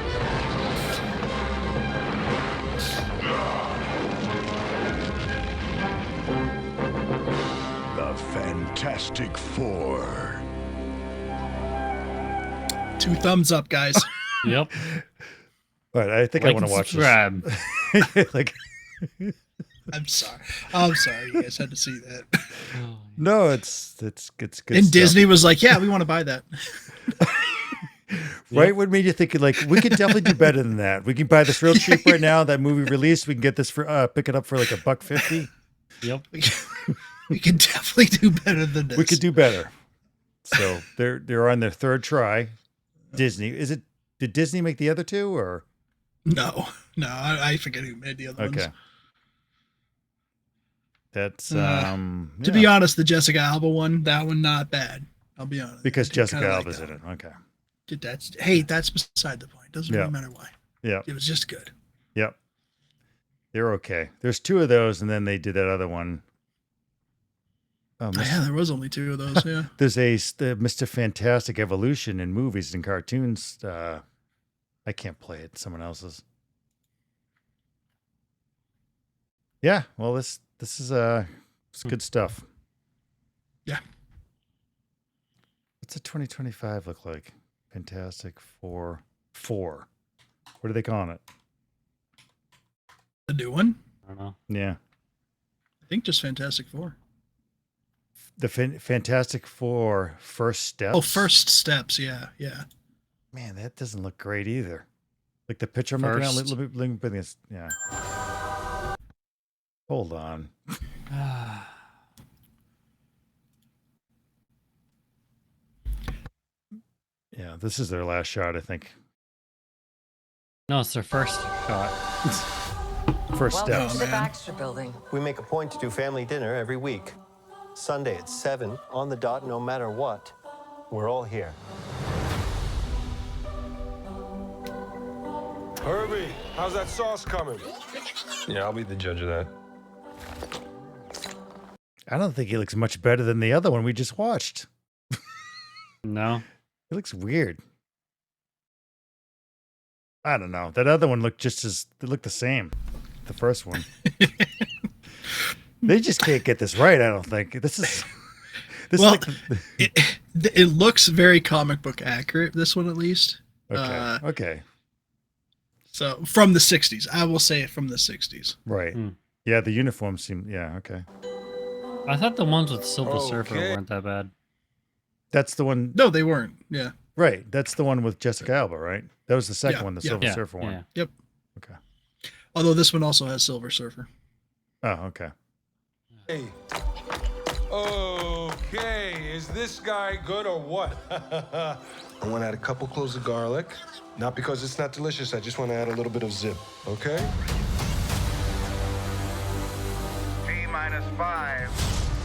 The Fantastic Four. 2 thumbs up, guys. Yep. All right, I think I want to watch this. Like, I'm sorry. I'm sorry you guys had to see that. No, it's good. And stuff. Disney was like, "Yeah, we want to buy that." Right? What made you think like we could definitely do better than that? We can buy this real cheap right now. That movie released, we can get this for pick it up for like $1.50. Yep. We can definitely do better than this. We could do better. So they're on their third try. Disney, did Disney make the other two or? No, I forget who made the other ones. Okay. That's to be honest, the Jessica Alba one, that one not bad. I'll be honest. Because Jessica Alba's in it. Okay. That's beside the point. Doesn't really matter why. Yeah. It was just good. Yep. They're okay. There's 2 of those, and then they did that other one. Oh, yeah, there was only 2 of those. Yeah. There's the Mr. Fantastic Evolution in movies and cartoons. I can't play it. Someone else's. Yeah. Well, this is it's good stuff. Yeah. What's a 2025 look like? Fantastic Four. What are they calling it? The new one? I don't know. Yeah. I think just Fantastic Four. The Fantastic Four First Steps. Oh, First Steps. Yeah. Man, that doesn't look great either. Like the picture I'm looking at. Look at this. Yeah. Hold on. Yeah, this is their last shot, I think. No, it's their first shot. First step. Welcome to the Baxter Building. We make a point to do family dinner every week. Sunday at 7, on the dot, no matter what. We're all here. Herbie, how's that sauce coming? Yeah, I'll be the judge of that. I don't think he looks much better than the other one we just watched. No. He looks weird. I don't know. That other one looked they looked the same. The first one. They just can't get this right, I don't think. It looks very comic book accurate, this one at least. Okay. Okay. So from the 60s. I will say it from the 60s. Right. Yeah, the uniforms seem okay. I thought the ones with Silver Surfer weren't that bad. That's the one. No, they weren't. Yeah. Right. That's the one with Jessica Alba, right? That was the second one, the Silver Surfer one. Yep. Okay. Although this one also has Silver Surfer. Oh, okay. Hey. Okay, is this guy good or what? I want to add a couple cloves of garlic. Not because it's not delicious, I just want to add a little bit of zip, okay? T-5.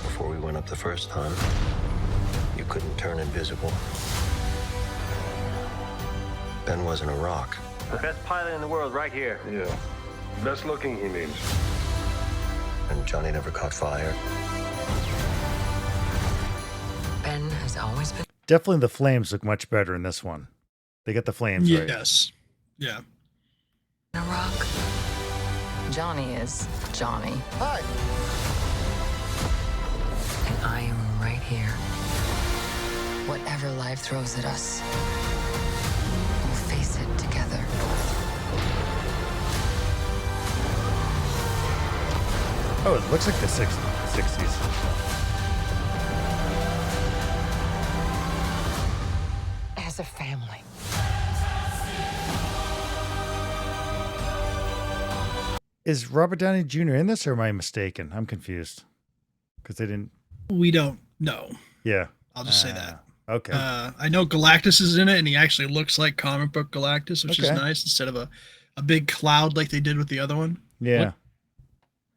Before we went up the first time, you couldn't turn invisible. Ben wasn't a rock. The best pilot in the world right here. Yeah. Best looking, he means. And Johnny never caught fire. Ben has always been. Definitely the flames look much better in this one. They get the flames right. Yes. Yeah. A rock. Johnny is Johnny. Hi. And I am right here. Whatever life throws at us, we'll face it together. Oh, it looks like the 60s. As a family. Is Robert Downey Jr. in this, or am I mistaken? I'm confused. Because they didn't... We don't know. Yeah. I'll just say that. Okay. I know Galactus is in it, and he actually looks like comic book Galactus, which is nice, instead of a big cloud like they did with the other one. Yeah.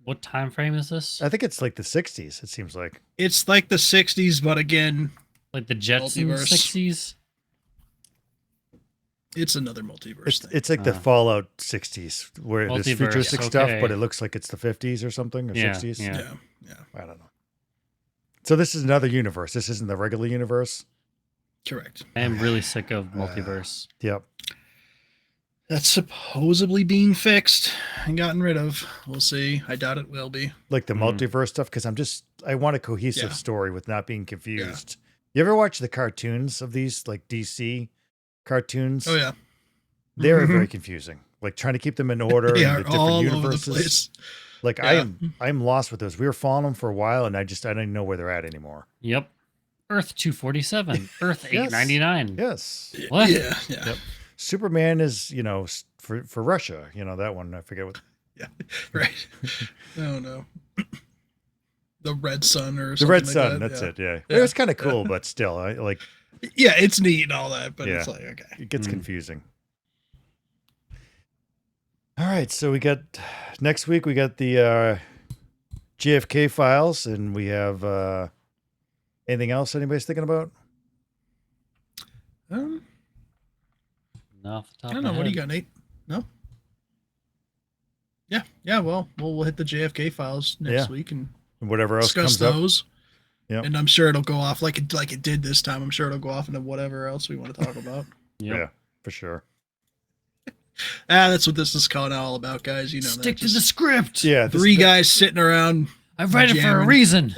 What time frame is this? I think it's like the 60s, it seems like. It's like the 60s, but again... Like the Jetsons multiverse. 60s? It's another multiverse thing. It's like the Fallout 60s, where there's Multiverse, futuristic stuff, okay. but it looks like it's the 50s or something, or 60s. Yeah. I don't know. So this is another universe. This isn't the regular universe? Correct. I am really sick of multiverse. Yep. That's supposedly being fixed and gotten rid of. We'll see. I doubt it will be. Like the multiverse stuff, because I want a cohesive story with not being confused. You ever watch the cartoons of these, like DC cartoons? Oh, yeah. They're very confusing. Like trying to keep them in order They in are the different all universes. over the place. Like I'm lost with those. We were following them for a while, and I don't even know where they're at anymore. Yep. Earth 247. Earth 899. Yes. What? Yeah. Yep. Superman is, for Russia. That one. I forget what. Yeah. Right. Oh no. The Red Sun or The something Red like Sun. that. That's it. Yeah. It was kind of cool, but still, I like. Yeah, it's neat and all that, but it's like okay. It gets confusing. All right, so we got next week. We got the JFK files, and we have anything else anybody's thinking about? No, off the top I don't know. What do you got, Nate? No. Yeah. Well, we'll hit the JFK files next week and whatever else discuss comes those. up. Yeah, and I'm sure it'll go off like it did this time. I'm sure it'll go off into whatever else we want to talk about. Yeah, for sure. That's what this is called all about, guys. You know, Stick to the script. Yeah, three guys sitting around. I write it for a reason.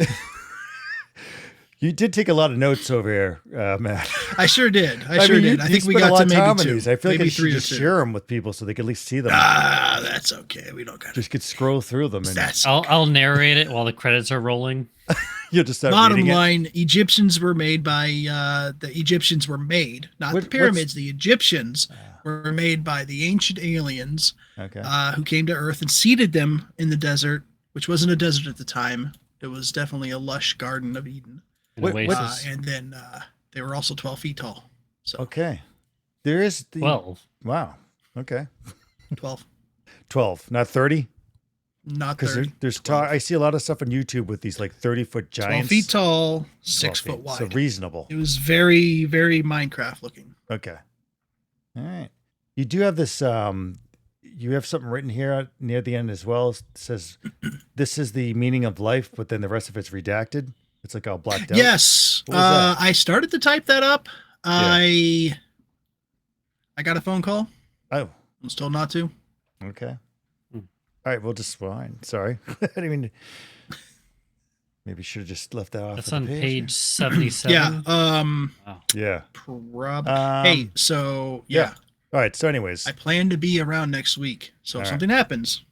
You did take a lot of notes over here, Matt. I sure did. I think we got to maybe two. I feel like I should three just share them with people so they can at least see them. That's okay. We don't got just could scroll through them. And I'll narrate it while the credits are rolling. You'll just start Bottom reading line: Egyptians were made by not the pyramids. The Egyptians were made by the ancient aliens who came to Earth and seeded them in the desert, which wasn't a desert at the time. It was definitely a lush Garden of Eden. And then they were also 12 feet tall. So there is 12. Wow. Okay. 12, not 30. Not because 30. There's I see a lot of stuff on YouTube with these like 30-foot giants. 12 feet tall, 6 foot wide. So reasonable. It was very, very Minecraft looking. Okay. All right. You do have this. You have something written here near the end as well. It says, "This is the meaning of life," but then the rest of it's redacted. It's like all blacked out. Yes. I started to type that up. I got a phone call. Oh. I was told not to. Okay. All right. We'll just fine. Sorry. I didn't mean. Maybe should have just left that off. That's on page 77. Yeah. Hey. So yeah. All right. So, anyways, I plan to be around next week. So if something happens.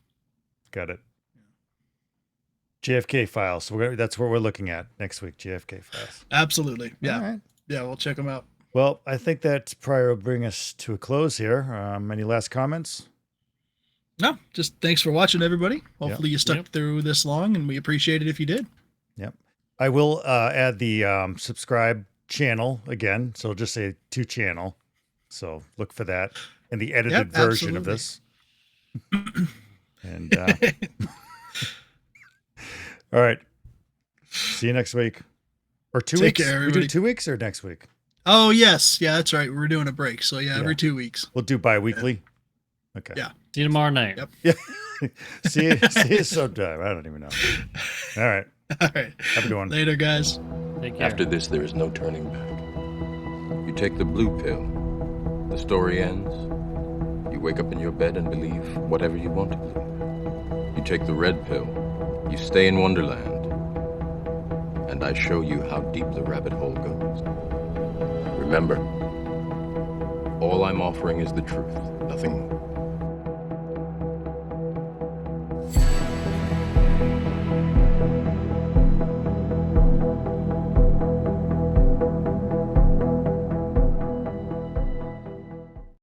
Got it. JFK files. So that's what we're looking at next week. JFK files. Absolutely. Yeah. All right. Yeah. We'll check them out. Well, I think that probably will bring us to a close here. Any last comments? No, just thanks for watching, everybody. Hopefully you stuck through this long, and we appreciate it if you did. Yep. I will add the subscribe channel again. So I'll just say 2 channel. So look for that in the edited version of this. And all right. See you next week. Or 2 weeks. Care, we do 2 weeks or next week? Oh, yes. Yeah, that's right. We're doing a break. So every 2 weeks. We'll do bi-weekly. Okay. Yeah. See you tomorrow night. Yep. Yeah. see you sometime. I don't even know. All right. All right. Have a good one. Later, guys. Take care. After this, there is no turning back. You take the blue pill. The story ends. You wake up in your bed and believe whatever you want to believe. You take the red pill. You stay in Wonderland. And I show you how deep the rabbit hole goes. Remember, all I'm offering is the truth. Nothing